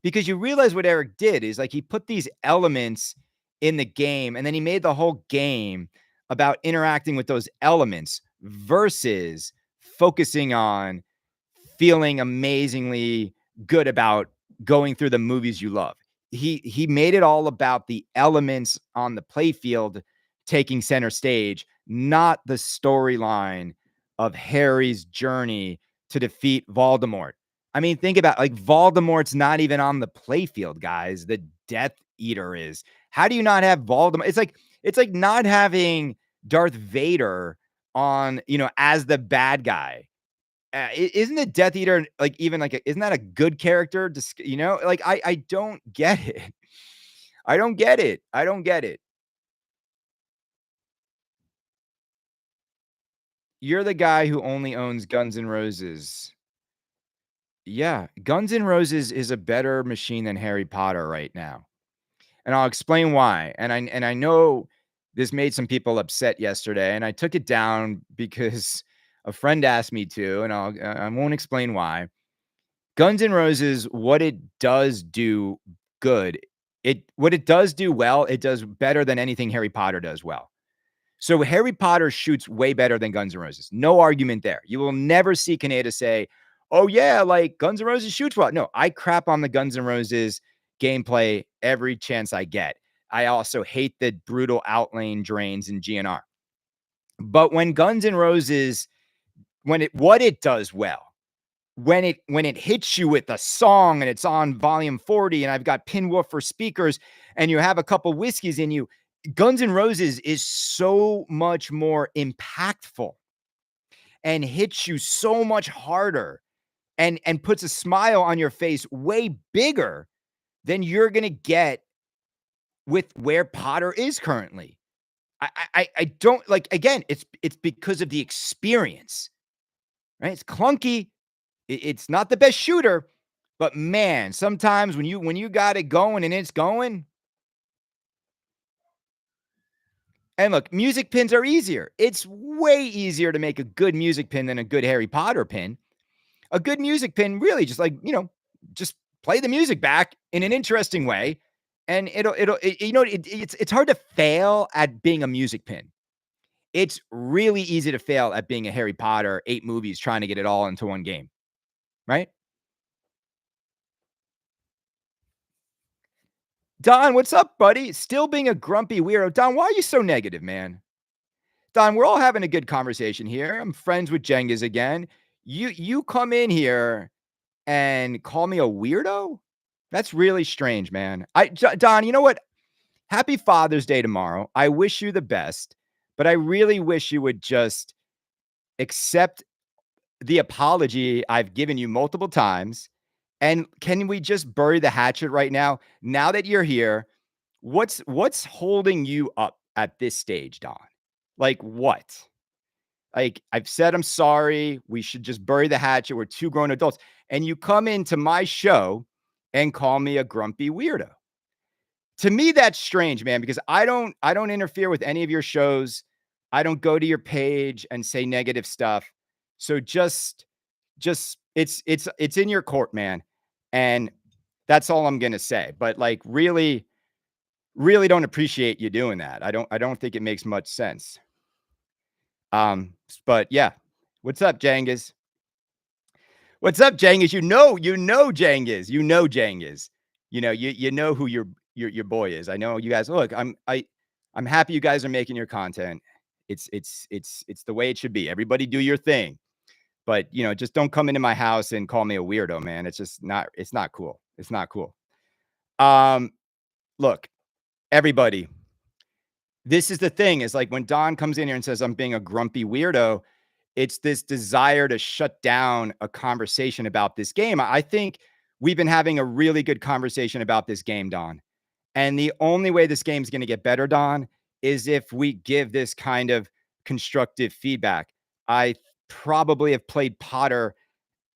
Because you realize what Eric did is, like, he put these elements in the game and then he made the whole game about interacting with those elements versus focusing on feeling amazingly good about going through the movies you love. He made it all about the elements on the playfield taking center stage, not the storyline of Harry's journey to defeat Voldemort. I mean, think about, like, Voldemort's not even on the playfield, guys. The Death Eater is. How do you not have Voldemort? It's like not having Darth Vader on, as the bad guy. Isn't the Death Eater isn't that a good character? Like, I don't get it. I don't get it. I don't get it. You're the guy who only owns Guns N' Roses. Yeah, Guns N' Roses is a better machine than Harry Potter right now. And I'll explain why. And I know this made some people upset yesterday, and I took it down because a friend asked me to, and I won't explain why. Guns N' Roses, what it does do good, what it does do well, it does better than anything Harry Potter does well. So Harry Potter shoots way better than Guns N' Roses. No argument there. You will never see Kaneda say, oh yeah, like Guns N' Roses shoots well. No, I crap on the Guns N' Roses gameplay every chance I get. I also hate the brutal outlane drains in GNR. But when Guns N' Roses, what it does well, when it hits you with a song and it's on volume 40 and I've got Pinwoofer speakers and you have a couple whiskeys in you, Guns N' Roses is so much more impactful and hits you so much harder and puts a smile on your face way bigger than you're going to get with where Potter is currently. I don't like, again, it's because of the experience, right? It's clunky. It's not the best shooter, but man, sometimes when you got it going and it's going. And look, music pins are easier. It's way easier to make a good music pin than a good Harry Potter pin. A good music pin, really, just like, just play the music back in an interesting way, and it's hard to fail at being a music pin. It's really easy to fail at being a Harry Potter, 8 movies, trying to get it all into one game, right? Don, what's up, buddy? Still being a grumpy weirdo. Don, why are you so negative, man? Don, we're all having a good conversation here. I'm friends with Jengas again. You come in here and call me a weirdo? That's really strange, man. Don, you know what? Happy Father's Day tomorrow. I wish you the best, but I really wish you would just accept the apology I've given you multiple times. And can we just bury the hatchet right now? Now that you're here, what's holding you up at this stage, Don? Like what? Like, I've said I'm sorry. We should just bury the hatchet. We're 2 grown adults. And you come into my show and call me a grumpy weirdo. To me, that's strange, man, because I don't interfere with any of your shows. I don't go to your page and say negative stuff. So just it's in your court, man. And that's all I'm gonna say. But like really don't appreciate you doing that. I don't think it makes much sense. But yeah. What's up, Jengas? What's up, Jengas? You know Jengas. You know Jengas. You know who your boy is. I know you guys. Look, I'm happy you guys are making your content. It's the way it should be. Everybody do your thing. But just don't come into my house and call me a weirdo, man. It's just not cool. It's not cool. Look, everybody. This is the thing, is like when Don comes in here and says I'm being a grumpy weirdo, it's this desire to shut down a conversation about this game. I think we've been having a really good conversation about this game, Don. And the only way this game's going to get better, Don, is if we give this kind of constructive feedback. I probably have played Potter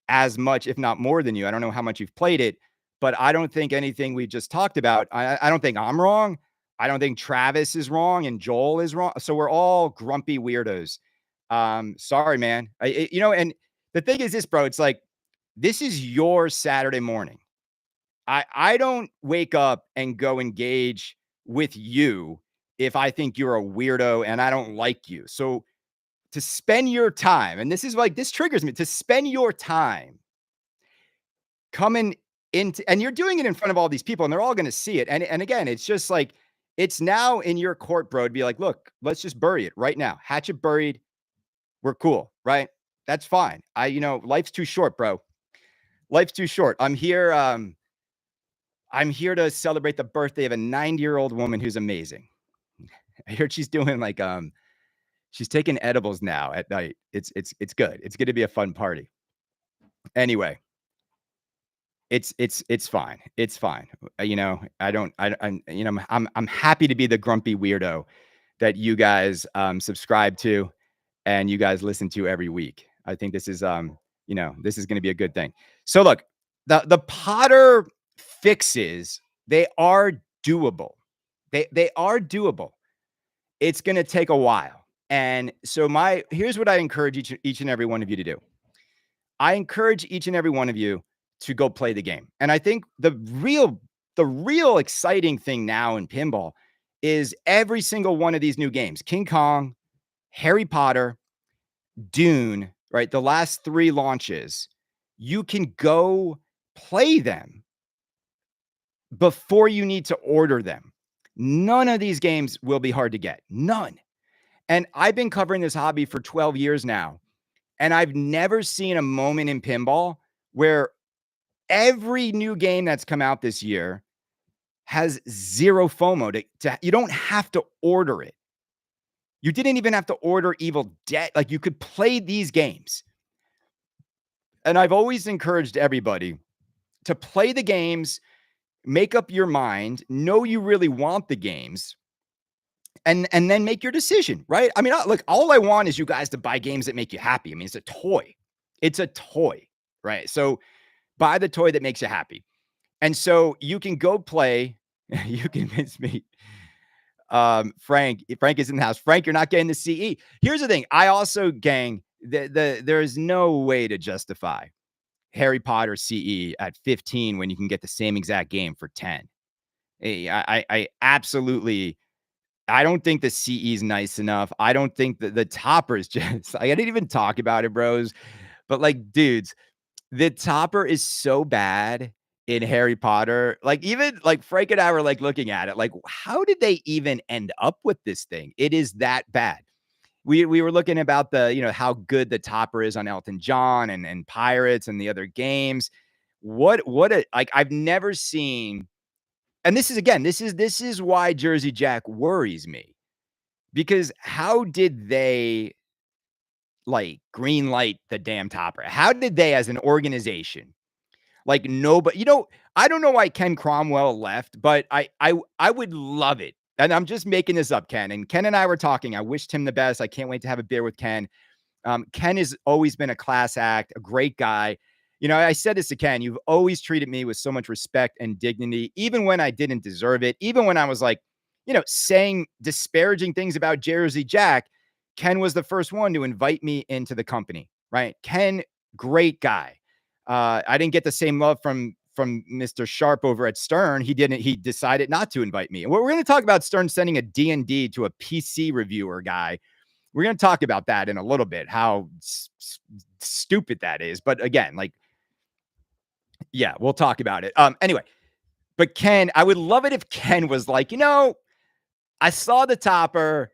as much, if not more than you. I don't know how much you've played it, but I don't think anything we just talked about, I don't think I'm wrong. I don't think Travis is wrong and Joel is wrong. So we're all grumpy weirdos. Sorry, man. And the thing is this, bro, it's like, this is your Saturday morning. I don't wake up and go engage with you if I think you're a weirdo and I don't like you. So to spend your time, and this triggers me, to spend your time coming into, and you're doing it in front of all these people and they're all going to see it. And again, it's just like, it's now in your court, bro, to be like, look, let's just bury it right now. Hatchet buried. We're cool, right? That's fine. Life's too short, bro. Life's too short. I'm here to celebrate the birthday of a 90-year-old woman who's amazing. I heard she's doing like, she's taking edibles now at night. It's good. It's going to be a fun party. Anyway, it's fine. It's fine. I'm happy to be the grumpy weirdo that you guys subscribe to and you guys listen to every week. I think this is this is going to be a good thing. So look, the Potter fixes, they are doable. They are doable. It's going to take a while. And so here's what I encourage each and every one of you to do. I encourage each and every one of you to go play the game. And I think the real exciting thing now in pinball is every single one of these new games, King Kong, Harry Potter, Dune, right? The last 3 launches, you can go play them before you need to order them. None of these games will be hard to get. None. And I've been covering this hobby for 12 years now. And I've never seen a moment in pinball where every new game that's come out this year has zero FOMO. You don't have to order it. You didn't even have to order Evil Dead. Like, you could play these games. And I've always encouraged everybody to play the games, make up your mind, know you really want the games, and then make your decision, right? I mean, look, all I want is you guys to buy games that make you happy. I mean, it's a toy. It's a toy, right? So buy the toy that makes you happy. And so you can go play. You convince me. Frank is in the house. Frank, you're not getting the CE. Here's the thing. I also, gang, there is no way to justify Harry Potter CE at 15 when you can get the same exact game for 10. I absolutely, I don't think the CE is nice enough. I don't think that the topper is just, I didn't even talk about it, bros. But like, dudes, the topper is so bad in Harry Potter. Like, even like Frank and I were like looking at it, like, how did they even end up with this thing? It is that bad. We were looking about the, how good the topper is on Elton John and Pirates and the other games. What a, like, I've never seen, and this is why Jersey Jack worries me, because how did they like green light the damn topper? How did they, as an organization, like, nobody, I don't know why Ken Cromwell left, but I would love it. And I'm just making this up, Ken. And Ken and I were talking. I wished him the best. I can't wait to have a beer with Ken. Ken has always been a class act, a great guy. I said this to Ken, you've always treated me with so much respect and dignity, even when I didn't deserve it, even when I was like, saying disparaging things about Jersey Jack. Ken was the first one to invite me into the company, right? Ken, great guy. I didn't get the same love from Mr. Sharp over at Stern. He decided not to invite me. And we're going to talk about Stern sending a D&D to a PC reviewer guy. We're going to talk about that in a little bit, how stupid that is. But again, like, yeah, we'll talk about it. Anyway, but Ken, I would love it if Ken was like, I saw the topper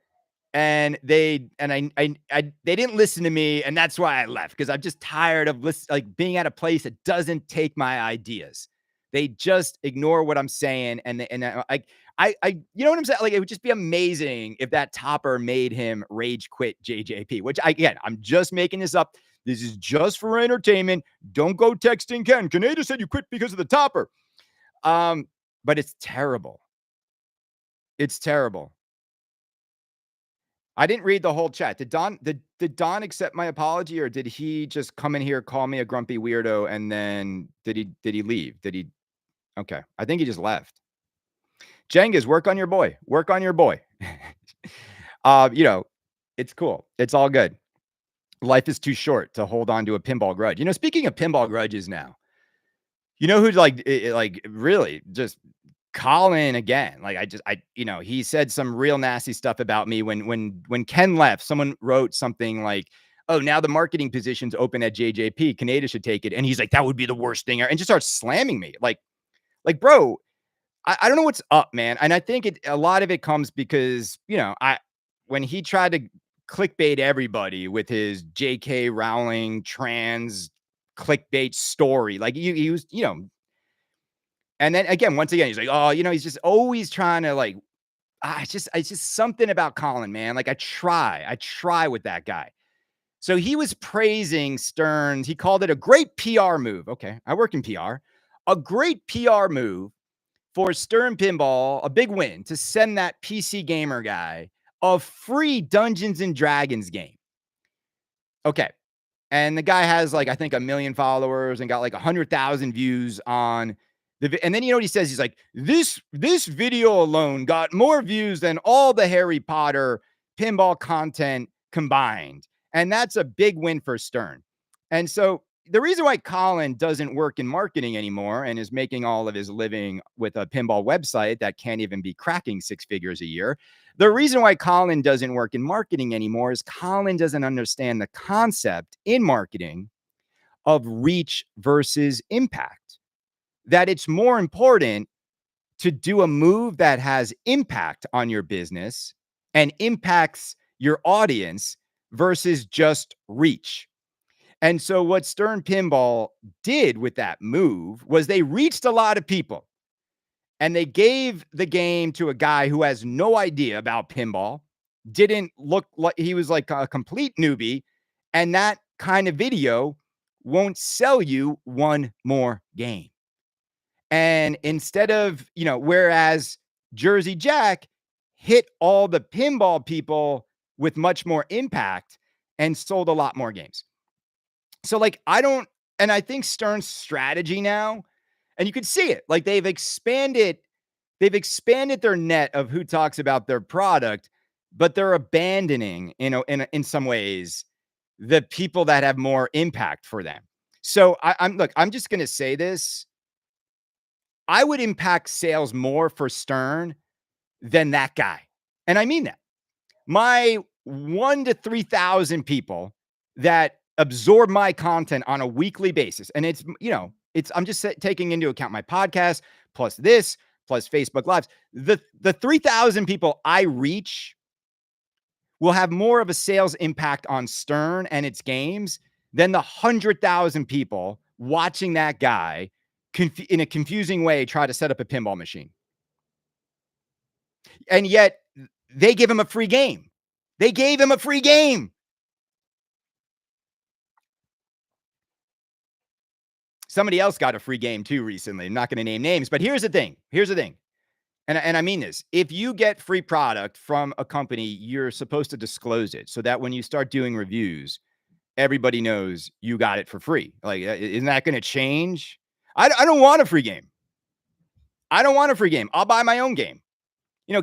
and they didn't listen to me, and that's why I left, because I'm just tired of being at a place that doesn't take my ideas. They just ignore what I'm saying, and I you know what I'm saying? Like, it would just be amazing if that topper made him rage quit JJP, which I'm just making this up. This is just for entertainment. Don't go texting Ken. Kaneda said you quit because of the topper. But it's terrible. It's terrible. I didn't read the whole chat. Did Don accept my apology, or did he just come in here, call me a grumpy weirdo, and then did he leave? Okay. I think he just left. Jengas, work on your boy. Work on your boy. It's cool. It's all good. Life is too short to hold on to a pinball grudge. Speaking of pinball grudges now, who's like really just Colin again. Like, he said some real nasty stuff about me when Ken left. Someone wrote something like, "Oh, now the marketing position's open at JJP. Canada should take it." And he's like, "That would be the worst thing," and just starts slamming me. Like, bro, I don't know what's up, man. And I think a lot of it comes because, when he tried to clickbait everybody with his J.K. Rowling trans clickbait story, like he was, and then once again, he's like, oh, he's just always trying to like, it's just something about Colin, man. Like, I try with that guy. So he was praising Stearns. He called it a great PR move. Okay, I work in PR. A great PR move for Stern Pinball, a big win to send that PC gamer guy a free Dungeons and Dragons game. Okay. And the guy has I think 1 million followers and got 100,000 views on and then what he says? He's like, this video alone got more views than all the Harry Potter pinball content combined. And that's a big win for Stern. And so the reason why Colin doesn't work in marketing anymore and is making all of his living with a pinball website that can't even be cracking 6 figures a year, the reason why Colin doesn't work in marketing anymore is Colin doesn't understand the concept in marketing of reach versus impact. That it's more important to do a move that has impact on your business and impacts your audience versus just reach. And so what Stern Pinball did with that move was they reached a lot of people, and they gave the game to a guy who has no idea about pinball, didn't look like he was like a complete newbie. And that kind of video won't sell you one more game. And instead of, whereas Jersey Jack hit all the pinball people with much more impact and sold a lot more games. So I think Stern's strategy now, and you could see it, like they've expanded their net of who talks about their product, but they're abandoning, in some ways, the people that have more impact for them. So I'm just going to say this. I would impact sales more for Stern than that guy. And I mean that. My 1 to 3,000 people that absorb my content on a weekly basis. And it's, I'm just taking into account my podcast plus this, plus Facebook Lives. The 3,000 people I reach will have more of a sales impact on Stern and its games than the 100,000 people watching that guy in a confusing way try to set up a pinball machine. And yet they give him a free game. They gave him a free game. Somebody else got a free game too recently. I'm not going to name names, but here's the thing. And I mean this. If you get free product from a company, you're supposed to disclose it so that when you start doing reviews, everybody knows you got it for free. Like, isn't that going to change? I don't want a free game. I don't want a free game. I'll buy my own game.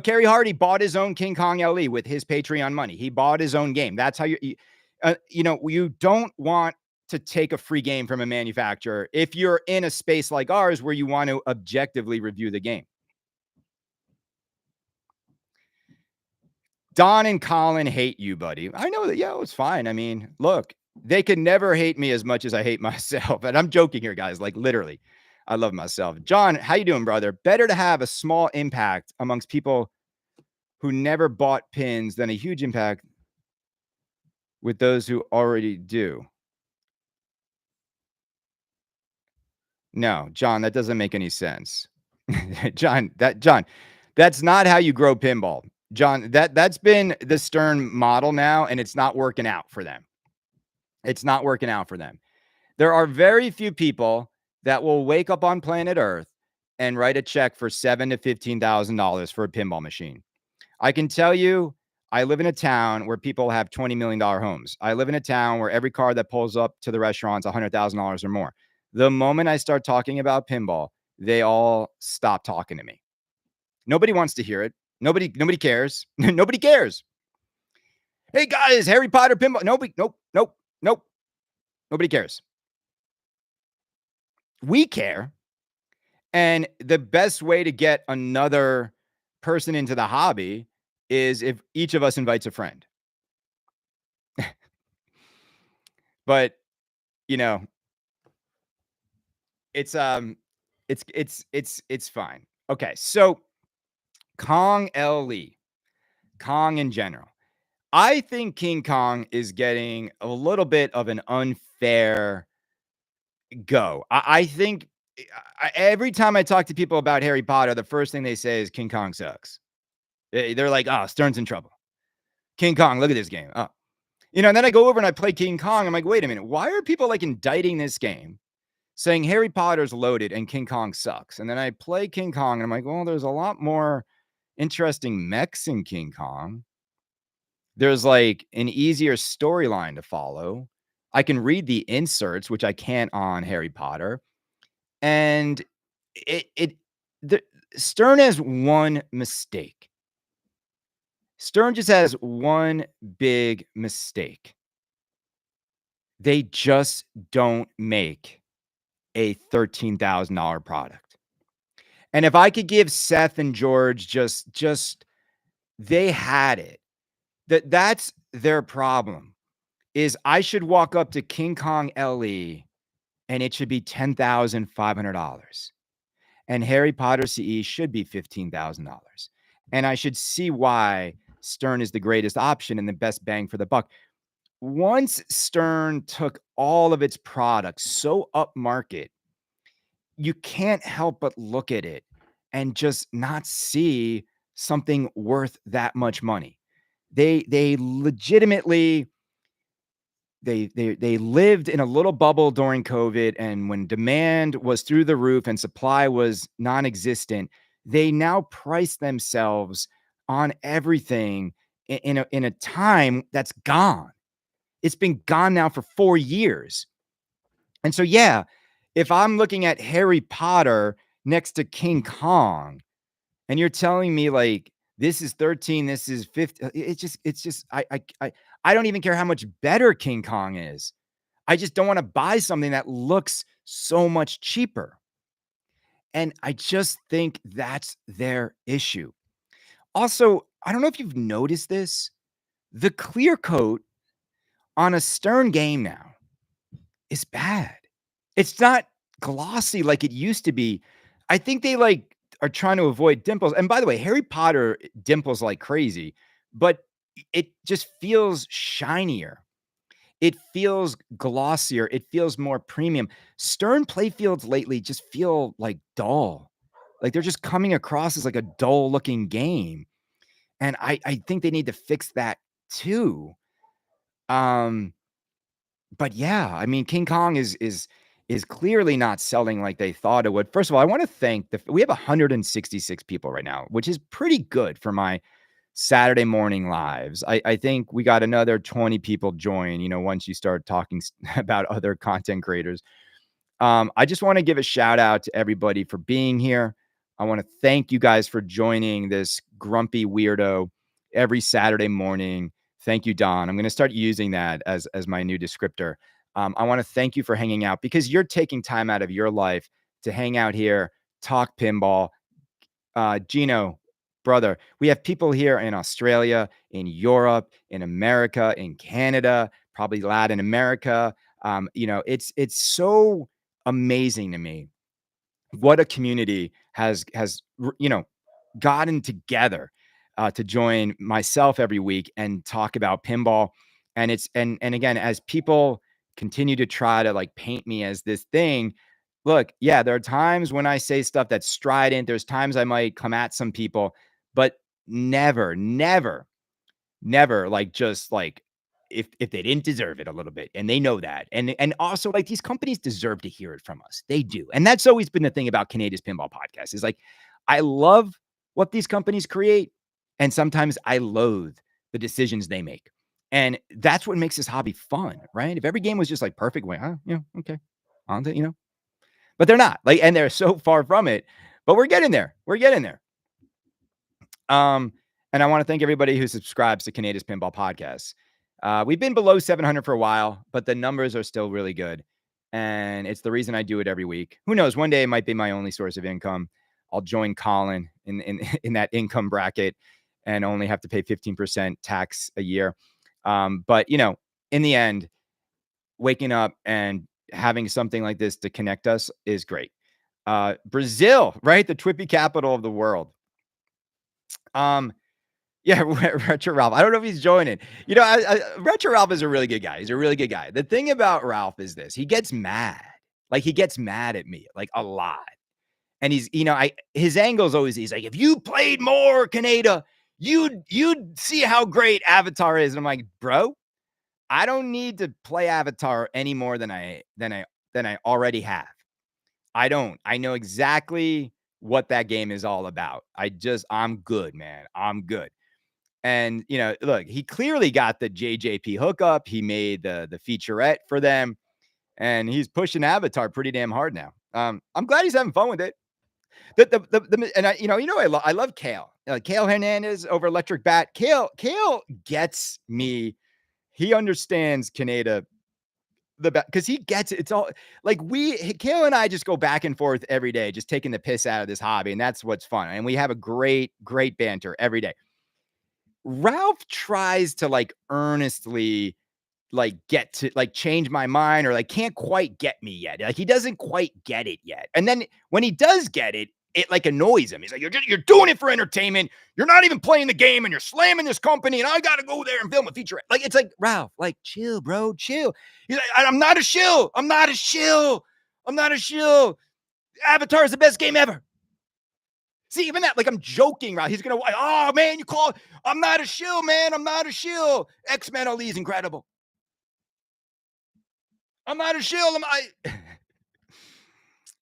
Kerry Hardy bought his own King Kong LE with his Patreon money. He bought his own game. That's how you don't want to take a free game from a manufacturer if you're in a space like ours where you want to objectively review the game. Don and Colin hate you, buddy. I know that. Yeah, it's fine. I mean, look, they could never hate me as much as I hate myself. And I'm joking here, guys. Like, literally, I love myself. John, how you doing, brother? Better to have a small impact amongst people who never bought pins than a huge impact with those who already do. No, John, that doesn't make any sense. John, that's not how you grow pinball. John, that's been the Stern model now, and it's not working out for them. It's not working out for them. There are very few people that will wake up on planet Earth and write a check for $7,000 to $15,000 for a pinball machine. I can tell you, I live in a town where people have $20 million homes. I live in a town where every car that pulls up to the restaurant's $100,000 or more. The moment I start talking about pinball, they all stop talking to me. Nobody wants to hear it. Nobody cares. Nobody cares. Hey guys, Harry Potter pinball. Nope. Nobody cares. We care. And the best way to get another person into the hobby is if each of us invites a friend. But, it's fine. Okay, so Kong LE, Kong in general. I think King Kong is getting a little bit of an unfair go. I think every time I talk to people about Harry Potter, the first thing they say is King Kong sucks. They're like, oh, Stern's in trouble. King Kong, look at this game. Oh, and then I go over and I play King Kong. I'm like, wait a minute. Why are people like indicting this game, saying Harry Potter's loaded and King Kong sucks? And then I play King Kong and I'm like, well, there's a lot more interesting mechs in King Kong. There's like an easier storyline to follow. I can read the inserts, which I can't on Harry Potter. And Stern has one mistake. Stern just has one big mistake. They just don't make a $13,000 product. And if I could give Seth and George just they had it. That's their problem. Is I should walk up to King Kong LE and it should be $10,500. And Harry Potter CE should be $15,000. And I should see why Stern is the greatest option and the best bang for the buck. Once Stern took all of its products so upmarket, you can't help but look at it and just not see something worth that much money. They legitimately they lived in a little bubble during COVID, and when demand was through the roof and supply was non-existent, they now price themselves on everything in a time that's gone. It's been gone now for 4 years. And so, yeah, if I'm looking at Harry Potter next to King Kong, and you're telling me like this is 13, this is 50, it's just I don't even care how much better King Kong is. I just don't want to buy something that looks so much cheaper. And I just think that's their issue. Also, I don't know if you've noticed this. The clear coat on a Stern game now is bad. It's not glossy like it used to be. I think they like are trying to avoid dimples. And by the way, Harry Potter dimples like crazy, but it just feels shinier. It feels glossier. It feels more premium. Stern playfields lately just feel like dull. Like they're just coming across as like a dull looking game. And I think they need to fix that too. But yeah, I mean, King Kong is clearly not selling like they thought it would. First of all, I want to thank we have 166 people right now, which is pretty good for my Saturday morning lives. I think we got another 20 people join, once you start talking about other content creators. I just want to give a shout out to everybody for being here. I want to thank you guys for joining this grumpy weirdo every Saturday morning. Thank you, Don. I'm going to start using that as my new descriptor. I want to thank you for hanging out because you're taking time out of your life to hang out here, talk pinball. Gino, brother, we have people here in Australia, in Europe, in America, in Canada, probably Latin America. It's so amazing to me what a community has gotten together to join myself every week and talk about pinball. And and again, as people continue to try to like paint me as this thing, look, yeah, there are times when I say stuff that's strident. There's times I might come at some people, but never like just like if they didn't deserve it a little bit, and they know that. And also like these companies deserve to hear it from us. They do. And that's always been the thing about Canada's Pinball Podcast is like, I love what these companies create. And sometimes I loathe the decisions they make. And that's what makes this hobby fun, right? If every game was just like perfect, okay. On to, but they're not like, and they're so far from it, but we're getting there. And I want to thank everybody who subscribes to Canada's Pinball Podcast. We've been below 700 for a while, but the numbers are still really good. And it's the reason I do it every week. Who knows? One day it might be my only source of income. I'll join Colin in that income bracket and only have to pay 15% tax a year. But, in the end, waking up and having something like this to connect us is great. Brazil, right? The Twippy capital of the world. Yeah, Retro Ralph. I don't know if he's joining. Retro Ralph is a really good guy. He's a really good guy. The thing about Ralph is this. He gets mad. Like, he gets mad at me, like, a lot. And he's, his angle is always, he's like, if you played more Canada, you'd see how great Avatar is. And I'm like, bro, I don't need to play Avatar any more than I already have. I don't. I know exactly what that game is all about. I'm good, man. I'm good. And, look, he clearly got the JJP hookup. He made the featurette for them, and he's pushing Avatar pretty damn hard now. I'm glad he's having fun with it. I love Kale. Kale Hernandez over Electric Bat. Kale gets me. He understands Canada because he gets it. It's all like Kale and I just go back and forth every day, just taking the piss out of this hobby, and that's what's fun. And we have a great banter every day. Ralph tries to like earnestly like get to like change my mind or like can't quite get me yet. Like he doesn't quite get it yet. And then when he does get it, it like annoys him. He's like, you're doing it for entertainment. You're not even playing the game and you're slamming this company and I got to go there and film a feature. Like, it's like, Ralph, like, chill, bro, chill. He's like, I'm not a shill. Avatar is the best game ever. See, even that, like, I'm joking, right? He's going to, oh, man, I'm not a shill, man. I'm not a shill. X-Men Ali is incredible. I'm not a shill.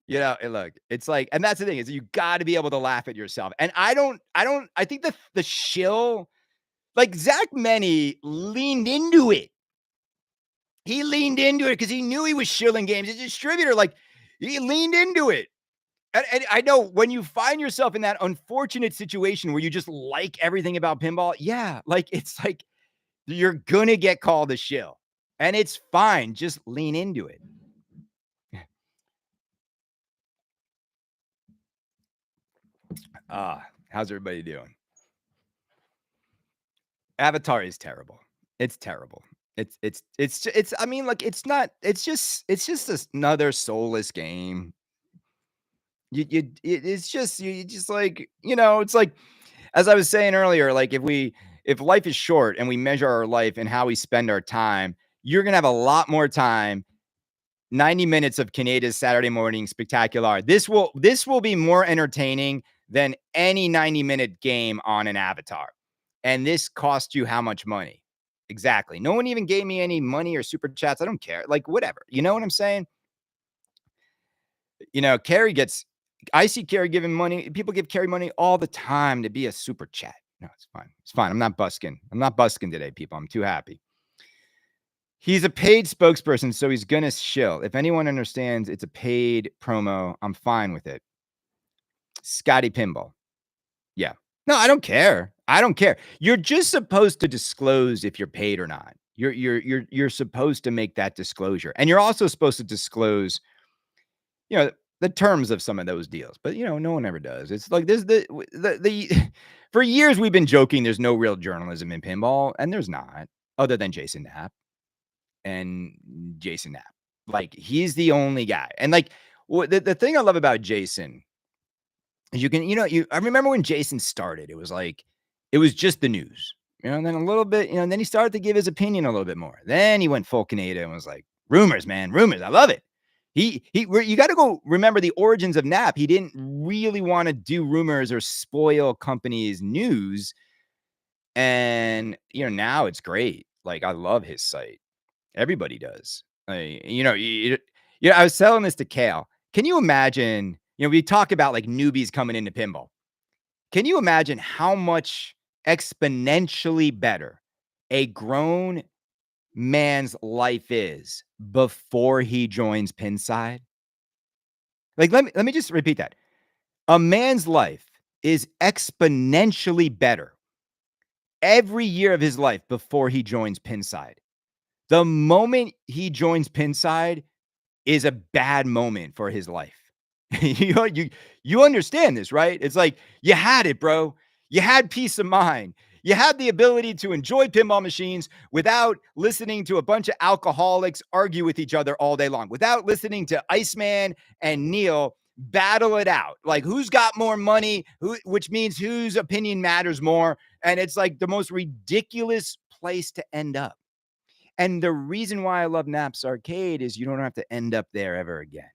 Look, it's like, and that's the thing is you got to be able to laugh at yourself. And I think the shill, like Zach Meny leaned into it. He leaned into it because he knew he was shilling games. His distributor, like, he leaned into it. And I know when you find yourself in that unfortunate situation where you just like everything about pinball, yeah, like it's like you're gonna get called a shill. And it's fine. Just lean into it. How's everybody doing? Avatar is terrible. It's terrible. It's I mean, like, it's just another soulless game. It's just you just like, it's like, as I was saying earlier, like if life is short and we measure our life and how we spend our time, you're gonna have a lot more time. 90 minutes of Kaneda's Saturday Morning Spectacular. This will be more entertaining than any 90-minute game on an Avatar. And this cost you how much money? Exactly. No one even gave me any money or super chats. I don't care. Like, whatever. You know what I'm saying? I see Carrie giving money. People give Carrie money all the time to be a super chat. No, it's fine. It's fine. I'm not busking today, people. I'm too happy. He's a paid spokesperson, so he's going to shill. If anyone understands it's a paid promo, I'm fine with it. Scotty Pinball. Yeah. No, I don't care. I don't care. You're just supposed to disclose if you're paid or not. You're supposed to make that disclosure. And you're also supposed to disclose, the terms of some of those deals. But, no one ever does. It's like this for years we've been joking there's no real journalism in pinball, and there's not, other than Jason Knapp. Like, he's the only guy. And like, the thing I love about Jason is I remember when Jason started, it was just the news, and then a little bit, and then he started to give his opinion a little bit more. Then he went full Canada and was like, rumors, man, rumors. I love it. You got to go remember the origins of Nap. He didn't really want to do rumors or spoil companies' news. And, now it's great. Like, I love his site. Everybody does. I was selling this to Kale. Can you imagine, we talk about like newbies coming into pinball. Can you imagine how much exponentially better a grown man's life is before he joins Pinside? Like, let me just repeat that. A man's life is exponentially better every year of his life before he joins Pinside. The moment he joins Pinside is a bad moment for his life. You understand this, right? It's like, you had it, bro. You had peace of mind. You had the ability to enjoy pinball machines without listening to a bunch of alcoholics argue with each other all day long, without listening to Iceman and Neil battle it out. Like, who's got more money, which means whose opinion matters more. And it's like the most ridiculous place to end up. And the reason why I love Naps Arcade is you don't have to end up there ever again.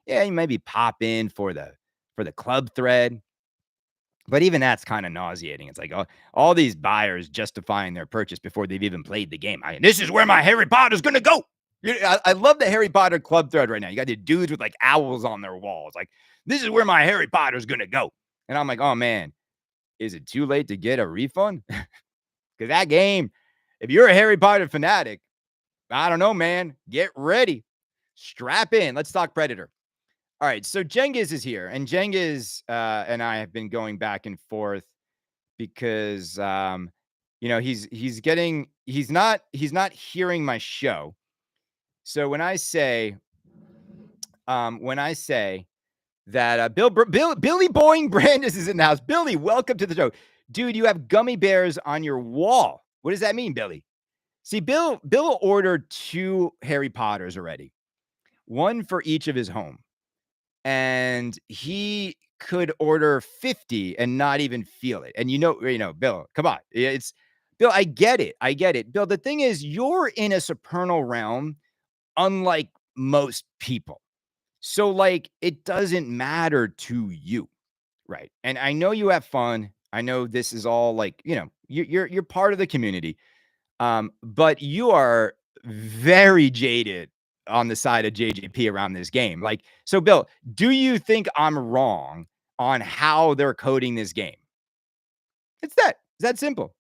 Yeah, you maybe pop in for the club thread, but even that's kind of nauseating. It's like all these buyers justifying their purchase before they've even played the game. This is where my Harry Potter's going to go. I love the Harry Potter club thread right now. You got the dudes with like owls on their walls. Like, this is where my Harry Potter's going to go. And I'm like, oh man, is it too late to get a refund? Because that game, if you're a Harry Potter fanatic, I don't know, man. Get ready. Strap in. Let's talk Predator. All right. So Cengiz is here. And Cengiz and I have been going back and forth because, he's not hearing my show. So when I say that Billy Boeing Brandis is in the house. Billy, welcome to the show. Dude, you have gummy bears on your wall. What does that mean, Billy? See, Bill ordered 2 Harry Potters already, one for each of his home. And he could order 50 and not even feel it. And Bill, come on. It's Bill, I get it. Bill, the thing is, you're in a supernal realm, unlike most people. So like, it doesn't matter to you. Right. And I know you have fun. I know this is all like, you're part of the community. But you are very jaded on the side of JJP around this game. Like, so Bill, do you think I'm wrong on how they're coding this game? It's that simple.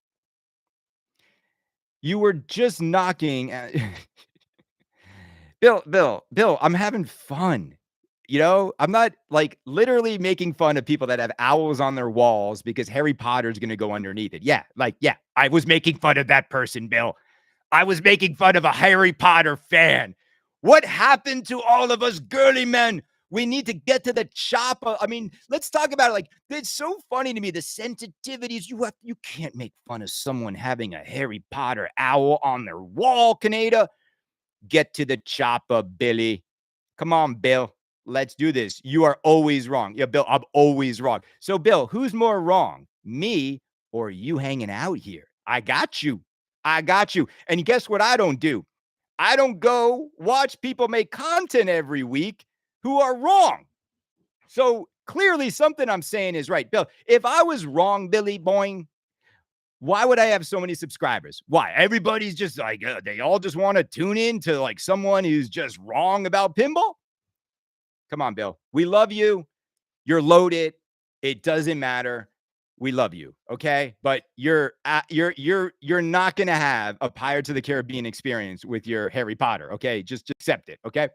You were just knocking at Bill, I'm having fun. I'm not like literally making fun of people that have owls on their walls because Harry Potter's going to go underneath it. Yeah. I was making fun of that person, Bill. I was making fun of a Harry Potter fan. What happened to all of us girly men? We need to get to the chopper. I mean, let's talk about it. Like, it's so funny to me, the sensitivities. You can't make fun of someone having a Harry Potter owl on their wall, Canada. Get to the chopper, Billy. Come on, Bill. Let's do this. You are always wrong. Yeah, Bill, I'm always wrong. So, Bill, who's more wrong? Me or you hanging out here? I got you. I got you. And guess what I don't do? I don't go watch people make content every week who are wrong. So clearly something I'm saying is right. Bill, if I was wrong, Billy Boing, why would I have so many subscribers? Why? Everybody's just like, they all just want to tune in to like someone who's just wrong about pinball? Come on, Bill. We love you. You're loaded. It doesn't matter. We love you, okay? But you're not gonna have a Pirates of the Caribbean experience with your Harry Potter, okay? Just accept it, okay?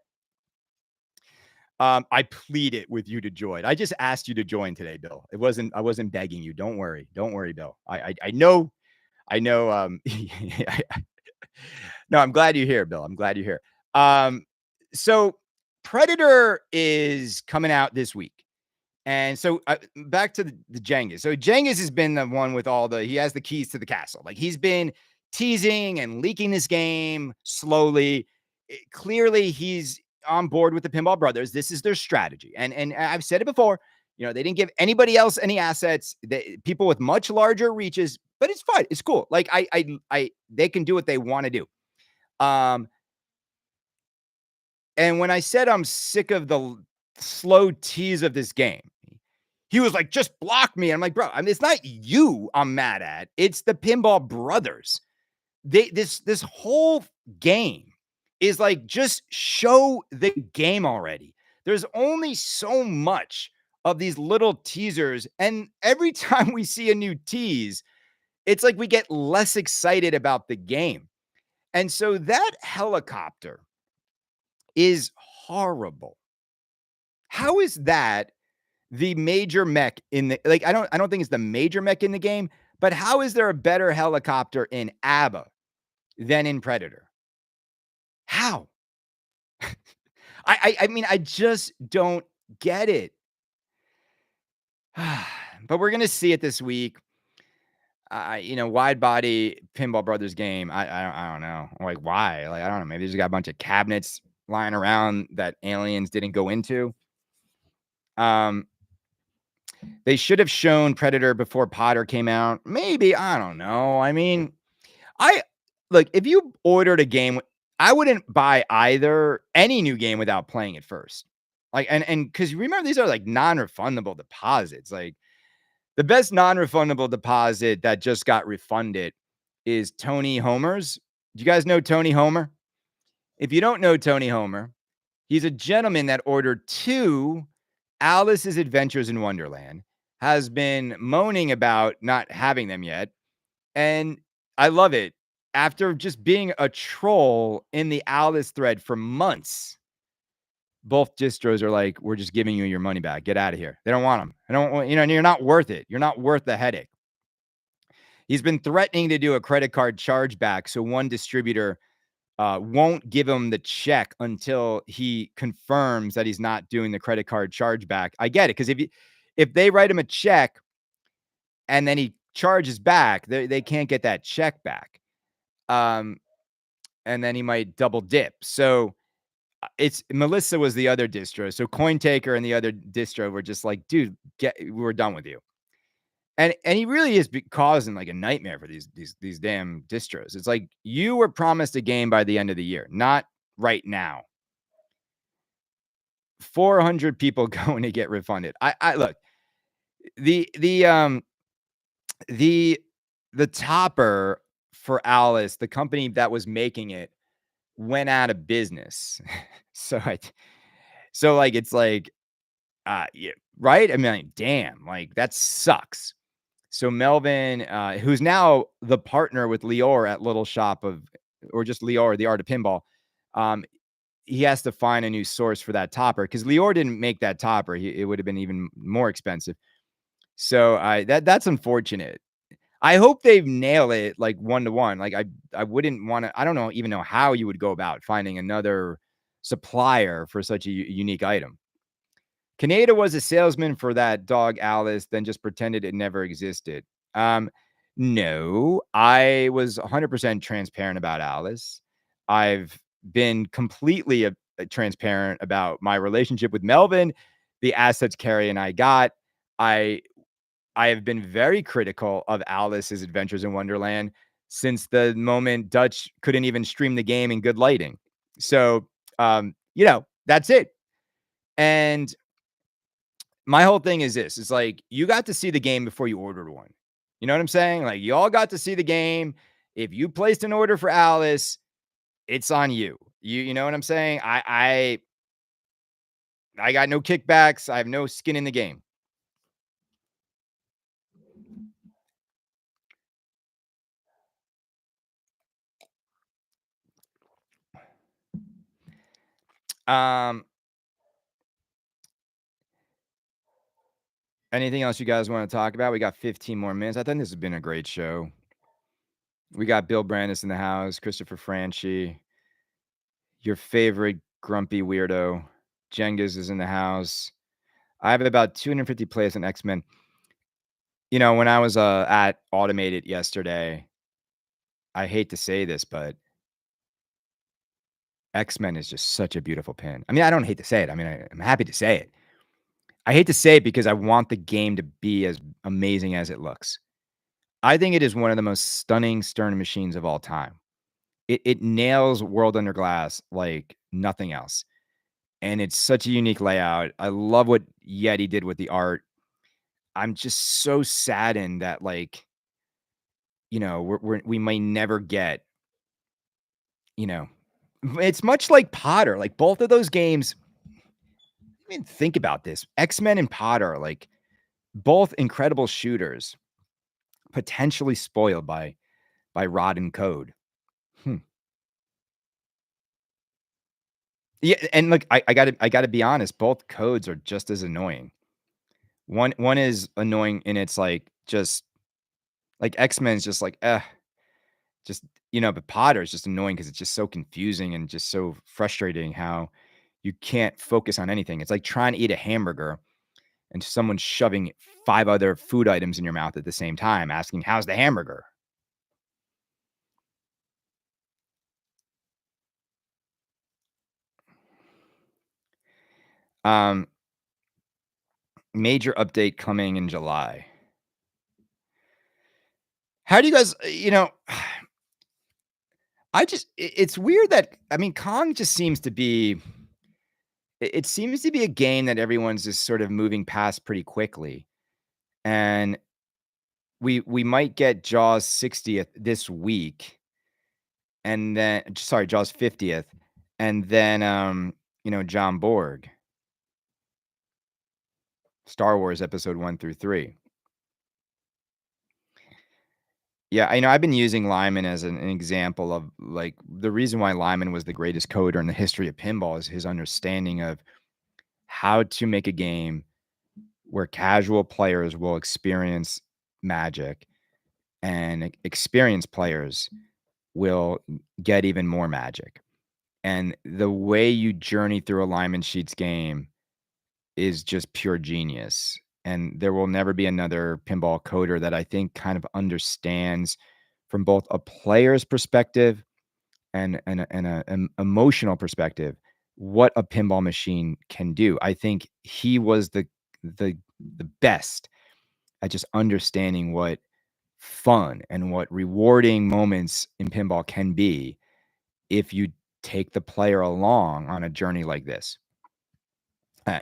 I pleaded with you to join. I just asked you to join today, Bill. I wasn't begging you. Don't worry, Bill. I know. No, I'm glad you're here, Bill. I'm glad you're here. So Predator is coming out this week. And so back to the Jengas. So Jengas has been the one with he has the keys to the castle. Like he's been teasing and leaking this game slowly. Clearly he's on board with the Pinball Brothers. This is their strategy. And I've said it before, they didn't give anybody else any assets. People with much larger reaches, but it's fine. It's cool. Like they can do what they want to do. And when I said I'm sick of the slow tease of this game, he was like, just block me. I'm like, bro, I mean, it's not you I'm mad at. It's the Pinball Brothers. This whole game is like, just show the game already. There's only so much of these little teasers. And every time we see a new tease, it's like we get less excited about the game. And so that helicopter is horrible. How is that the major mech in the, like, I don't think it's the major mech in the game, but how is there a better helicopter in ABBA than in Predator? How? I mean, I just don't get it. But we're going to see it this week. Wide body Pinball Brothers game. I don't know. Like, why? Like, I don't know. Maybe they just got a bunch of cabinets lying around that aliens didn't go into. They should have shown Predator before Potter came out. Maybe. I don't know. I mean, look, if you ordered a game, I wouldn't buy any new game without playing it first. Like, and because remember, these are like non-refundable deposits. Like, the best non-refundable deposit that just got refunded is Tony Homer's. Do you guys know Tony Homer? If you don't know Tony Homer, he's a gentleman that ordered 2 Alice's Adventures in Wonderland, has been moaning about not having them yet. And I love it. After just being a troll in the Alice thread for months, both distros are like, we're just giving you your money back. Get out of here. They don't want them. I don't want, you're not worth it. You're not worth the headache. He's been threatening to do a credit card chargeback. So one distributor won't give him the check until he confirms that he's not doing the credit card chargeback. I get it. Because if they write him a check and then he charges back, they can't get that check back. And then he might double dip. So it's Melissa was the other distro. So CoinTaker and the other distro were just like, dude, we're done with you. And he really is causing like a nightmare for these damn distros. It's like, you were promised a game by the end of the year, not right now. 400 people going to get refunded. I look, the topper for Alice, the company that was making it, went out of business. So it's like, yeah, right? I mean, like, damn, like that sucks. So Melvin, who's now the partner with Lior at Little Shop or just Lior, the Art of Pinball, he has to find a new source for that topper because Lior didn't make that topper. It would have been even more expensive. So that's unfortunate. I hope they nail it like 1-to-1. Like I wouldn't want to. I don't even know how you would go about finding another supplier for such a unique item. Kaneda was a salesman for that dog Alice, then just pretended it never existed. No, I was 100% transparent about Alice. I've been completely transparent about my relationship with Melvin, the assets Carrie and I got. I have been very critical of Alice's Adventures in Wonderland since the moment Dutch couldn't even stream the game in good lighting. So, that's it. And my whole thing is this. It's like, you got to see the game before you ordered one. You know what I'm saying? Like, you all got to see the game. If you placed an order for Alice, it's on you. You know what I'm saying? I got no kickbacks. I have no skin in the game. Anything else you guys want to talk about? We got 15 more minutes. I think this has been a great show. We got Bill Brandis in the house, Christopher Franchi, your favorite grumpy weirdo. Jengas is in the house. I have about 250 plays on X-Men. You know, when I was at Automated yesterday, I hate to say this, but X-Men is just such a beautiful pin. I mean, I don't hate to say it. I mean, I'm happy to say it. I hate to say it because I want the game to be as amazing as it looks. I think it is one of the most stunning Stern machines of all time. It nails World Under Glass like nothing else. And it's such a unique layout. I love what Yeti did with the art. I'm just so saddened that, like, you know, we may never get, you know, it's much like Potter. Like, both of those games, I mean, think about this. X-Men and Potter are like both incredible shooters, potentially spoiled by Rod and Code. Yeah, and look, I gotta be honest, both codes are just as annoying. One is annoying and it's like just like X-Men's just like, just, but Potter is just annoying because it's just so confusing and just so frustrating how you can't focus on anything. It's like trying to eat a hamburger and someone shoving 5 other food items in your mouth at the same time, asking, "How's the hamburger?" Major update coming in July. How do you guys, it's weird that, I mean, Kong just seems to be, it seems to be a game that everyone's just sort of moving past pretty quickly. And we might get Jaws 60th this week. And then, sorry, Jaws 50th. And then, John Borg. Star Wars episode 1 through 3. Yeah, I've been using Lyman as an example of, like, the reason why Lyman was the greatest coder in the history of pinball is his understanding of how to make a game where casual players will experience magic and experienced players will get even more magic. And the way you journey through a Lyman Sheets game is just pure genius. And there will never be another pinball coder that I think kind of understands from both a player's perspective and an emotional perspective what a pinball machine can do. I think he was the best at just understanding what fun and what rewarding moments in pinball can be if you take the player along on a journey like this. I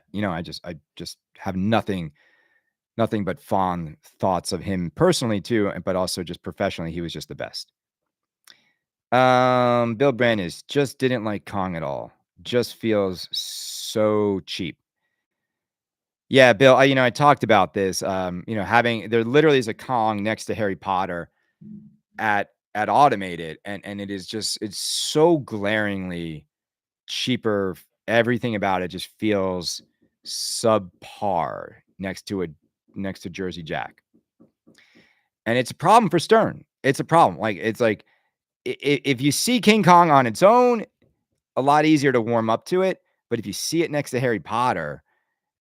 just have nothing but fond thoughts of him personally too, but also just professionally, he was just the best. Bill Brandis just didn't like Kong at all. Just feels so cheap. Yeah, Bill, I talked about this. Having there literally is a Kong next to Harry Potter at Automated, and it is just, it's so glaringly cheaper. Everything about it just feels subpar next to Jersey Jack. And it's a problem for Stern. It's a problem. Like, it's like if you see King Kong on its own, a lot easier to warm up to it. But if you see it next to Harry Potter,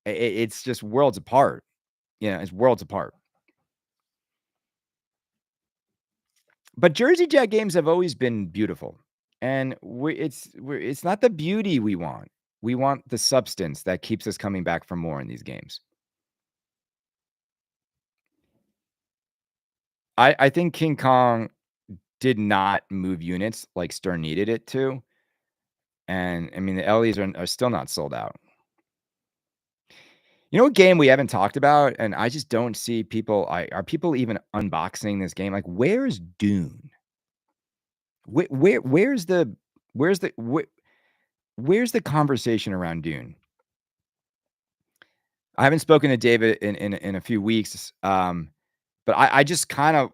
it's just worlds apart. It's worlds apart. But Jersey Jack games have always been beautiful. And it's not the beauty we want. We want the substance that keeps us coming back for more in these games. I think King Kong did not move units like Stern needed it to. And I mean, the LEs are still not sold out. You know what game we haven't talked about? And I just don't see people. Are people even unboxing this game? Like, where's Dune? Where's the conversation around Dune? I haven't spoken to David in a few weeks, but I'm just kind of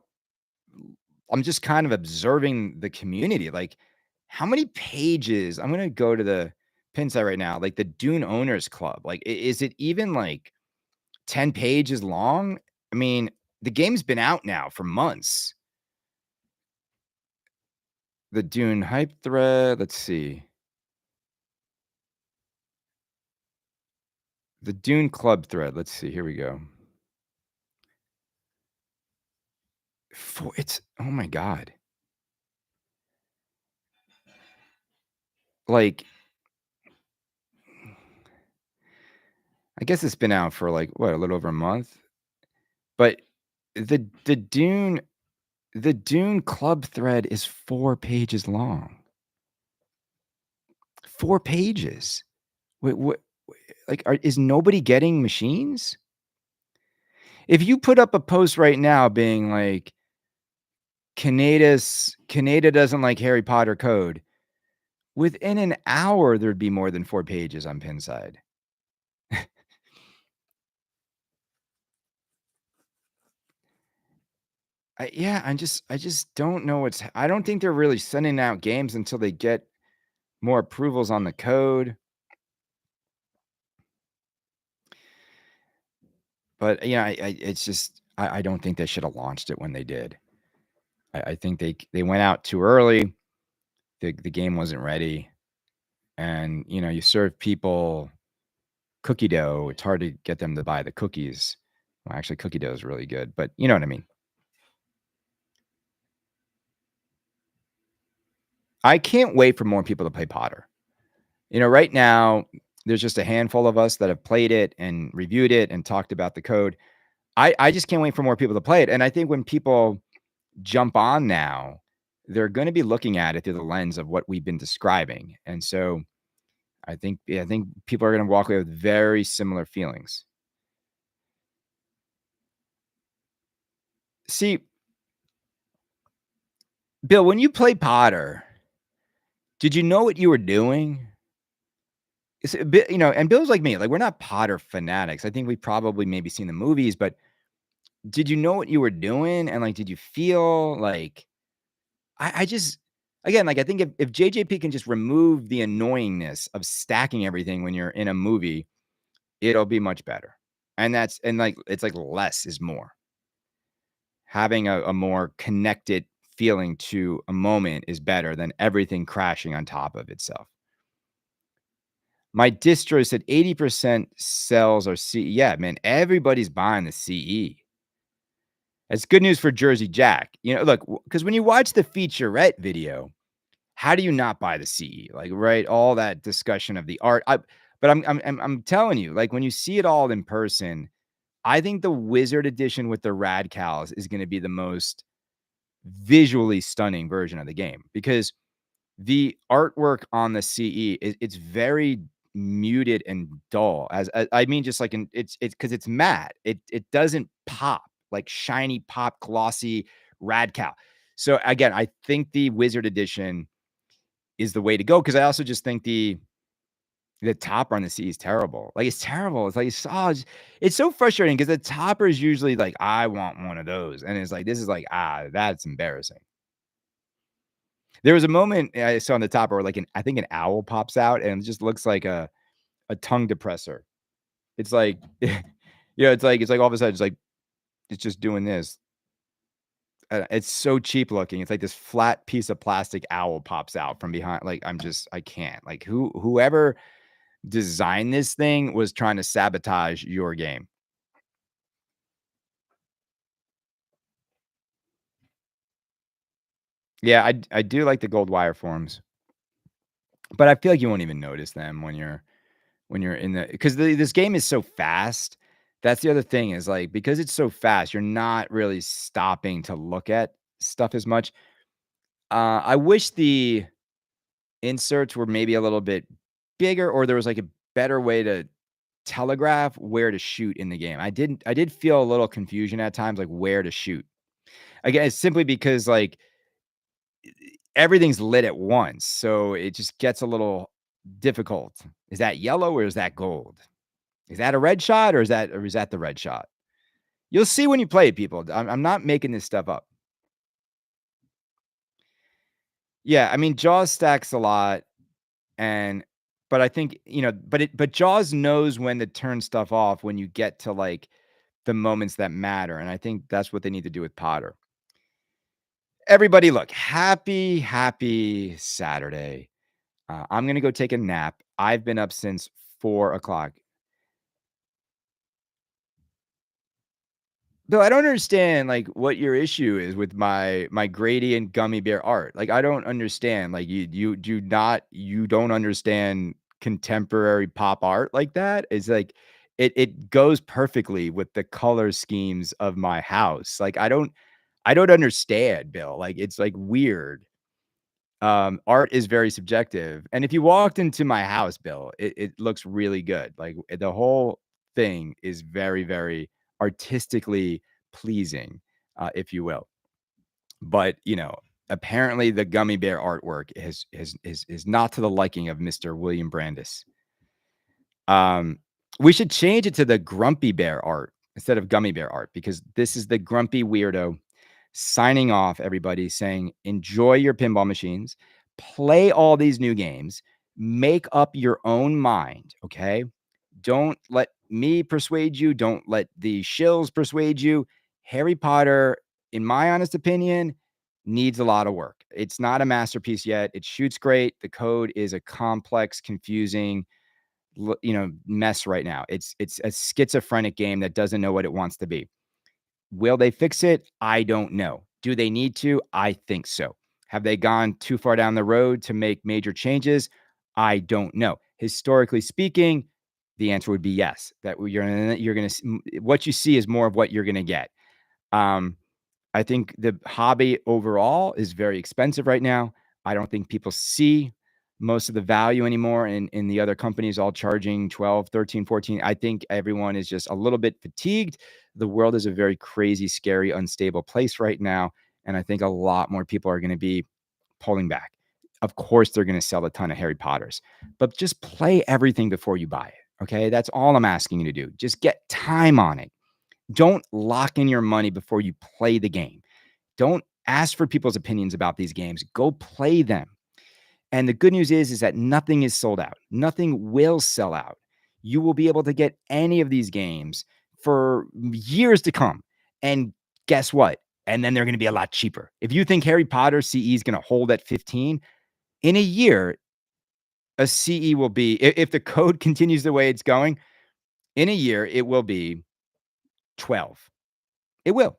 observing the community. Like, how many pages? I'm gonna go to the pin site right now. Like the Dune Owners Club. Like, is it even like 10 pages long? I mean, the game's been out now for months. The Dune hype thread. Let's see. The Dune Club thread. Let's see. Here we go. Oh my God. Like, I guess it's been out for like what, a little over a month. But the Dune Club thread is 4 pages long. 4 pages. What like is nobody getting machines? If you put up a post right now being like Canada doesn't like Harry Potter code, within an hour there'd be more than 4 pages on Pinside. I just don't know I don't think they're really sending out games until they get more approvals on the code. But it's just I don't think they should have launched it when they did. I think they went out too early. The game wasn't ready. And you serve people cookie dough. It's hard to get them to buy the cookies. Well, actually, cookie dough is really good, but you know what I mean. I can't wait for more people to play Potter. Right now, there's just a handful of us that have played it and reviewed it and talked about the code. I just can't wait for more people to play it. And I think when people jump on now, they're going to be looking at it through the lens of what we've been describing. And so I think people are going to walk away with very similar feelings. See, Bill, when you play Potter, did you know what you were doing? It's a bit, and Bill's like me, like we're not Potter fanatics. I think we probably maybe seen the movies, but did you know what you were doing? And like, did you feel like, I just, again, like, I think if JJP can just remove the annoyingness of stacking everything when you're in a movie, it'll be much better. And it's like less is more. Having a more connected feeling to a moment is better than everything crashing on top of itself. My distro said 80% sales are CE. Yeah, man, everybody's buying the CE. That's good news for Jersey Jack. Look, because when you watch the featurette video, how do you not buy the CE? Like, right, all that discussion of the art. But I'm telling you, like, when you see it all in person, I think the Wizard Edition with the Radcals is going to be the most visually stunning version of the game, because the artwork on the CE it's very muted and dull. I mean, just like it's because it's matte. It doesn't pop like shiny pop glossy Radcal. So again, I think the Wizard Edition is the way to go, because I also just think the topper on the CE is terrible. Like, it's terrible. It's like, it's so frustrating because the topper is usually like, I want one of those. And it's like, this is like, that's embarrassing. There was a moment I saw on the topper where like I think an owl pops out and it just looks like a tongue depressor. It's like, it's like all of a sudden it's like, it's just doing this. it's so cheap looking. It's like this flat piece of plastic owl pops out from behind. Like, I can't. Like, whoever designed this thing was trying to sabotage your game. Yeah, I do like the gold wire forms, but I feel like you won't even notice them when you're in the, because this game is so fast. That's the other thing, is like, because it's so fast, you're not really stopping to look at stuff as much. I wish the inserts were maybe a little bit bigger, or there was like a better way to telegraph where to shoot in the game. I did feel a little confusion at times, like where to shoot. Again, it's simply because like everything's lit at once, so it just gets a little difficult. Is that yellow or is that gold? Is that a red shot or is that the red shot? You'll see when you play, people. I'm not making this stuff up. Yeah, I mean, Jaws stacks a lot, but I think, but Jaws knows when to turn stuff off when you get to like the moments that matter, and I think that's what they need to do with Potter. Everybody, look, happy Saturday. I'm gonna go take a nap. I've been up since 4:00. Bill, I don't understand, like, what your issue is with my gradient gummy bear art. Like, I don't understand. Like, you don't understand contemporary pop art like that? It's like it goes perfectly with the color schemes of my house. Like, I don't understand, Bill. Like, it's like weird. Art is very subjective. And if you walked into my house, Bill, it looks really good. Like, the whole thing is very, very artistically pleasing, if you will. But, apparently the gummy bear artwork is not to the liking of Mr. William Brandis. We should change it to the grumpy bear art instead of gummy bear art, because this is the grumpy weirdo signing off, everybody, saying, enjoy your pinball machines, play all these new games, make up your own mind, okay? Don't let me persuade you. Don't let the shills persuade you. Harry Potter, in my honest opinion, needs a lot of work. It's not a masterpiece yet. It shoots great. The code is a complex, confusing, mess right now. It's a schizophrenic game that doesn't know what it wants to be. Will they fix it? I don't know. Do they need to? I think so. Have they gone too far down the road to make major changes? I don't know. Historically speaking, the answer would be yes. That you're going to, what you see is more of what you're going to get. I think the hobby overall is very expensive right now. I don't think people see most of the value anymore in the other companies all charging 12, 13, 14. I think everyone is just a little bit fatigued. The world is a very crazy, scary, unstable place right now. And I think a lot more people are going to be pulling back. Of course, they're going to sell a ton of Harry Potters, but just play everything before you buy it. Okay. That's all I'm asking you to do. Just get time on it. Don't lock in your money before you play the game. Don't ask for people's opinions about these games. Go play them. And the good news is that nothing is sold out. Nothing will sell out. You will be able to get any of these games for years to come. And guess what? And then they're going to be a lot cheaper. If you think Harry Potter CE is going to hold at 15, in a year, a CE will be, if the code continues the way it's going, in a year, it will be 12. It will.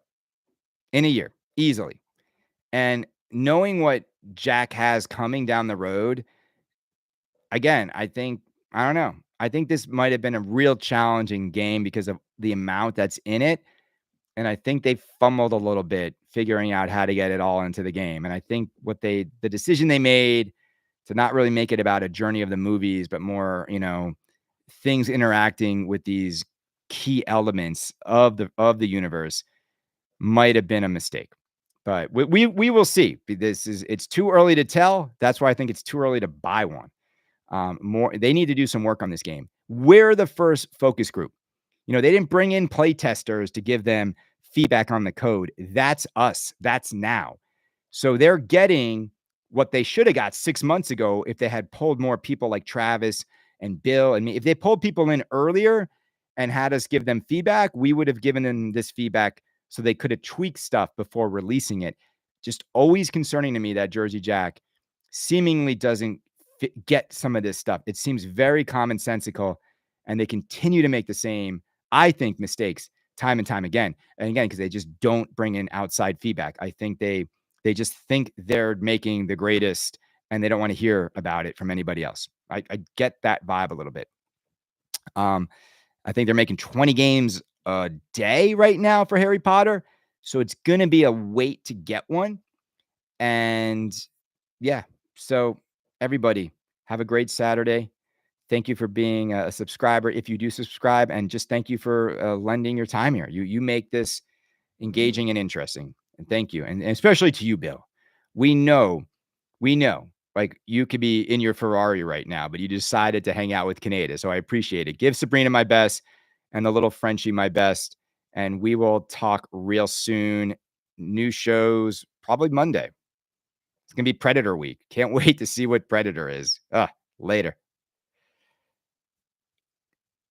In a year, easily. And knowing what Jack has coming down the road, again, I don't know. I think this might have been a real challenging game because of the amount that's in it. And I think they fumbled a little bit figuring out how to get it all into the game. And I think the decision they made to not really make it about a journey of the movies, but more, things interacting with these key elements of the universe might have been a mistake. But we will see. It's too early to tell. That's why I think it's too early to buy one. They need to do some work on this game. We're the first focus group. They didn't bring in play testers to give them feedback on the code. That's us. That's now. So they're getting what they should have got 6 months ago if they had pulled more people like Travis and Bill and me. If they pulled people in earlier and had us give them feedback, we would have given them this feedback So they could have tweaked stuff before releasing it. Just always concerning to me that Jersey Jack seemingly doesn't get some of this stuff. It seems very commonsensical, and they continue to make the same, I think, mistakes time and time again. And again, because they just don't bring in outside feedback. I think they just think they're making the greatest, and they don't want to hear about it from anybody else. I get that vibe a little bit. I think they're making 20 games a day right now for Harry Potter. So it's going to be a wait to get one. And yeah, so everybody have a great Saturday. Thank you for being a subscriber. If you do subscribe, and just thank you for lending your time here. You make this engaging and interesting. And thank you. And especially to you, Bill. We know, like, you could be in your Ferrari right now, but you decided to hang out with Canada. So I appreciate it. Give Sabrina my best and the little Frenchie my best. And we will talk real soon. New shows probably Monday. It's going to be Predator week. Can't wait to see what Predator is. Later.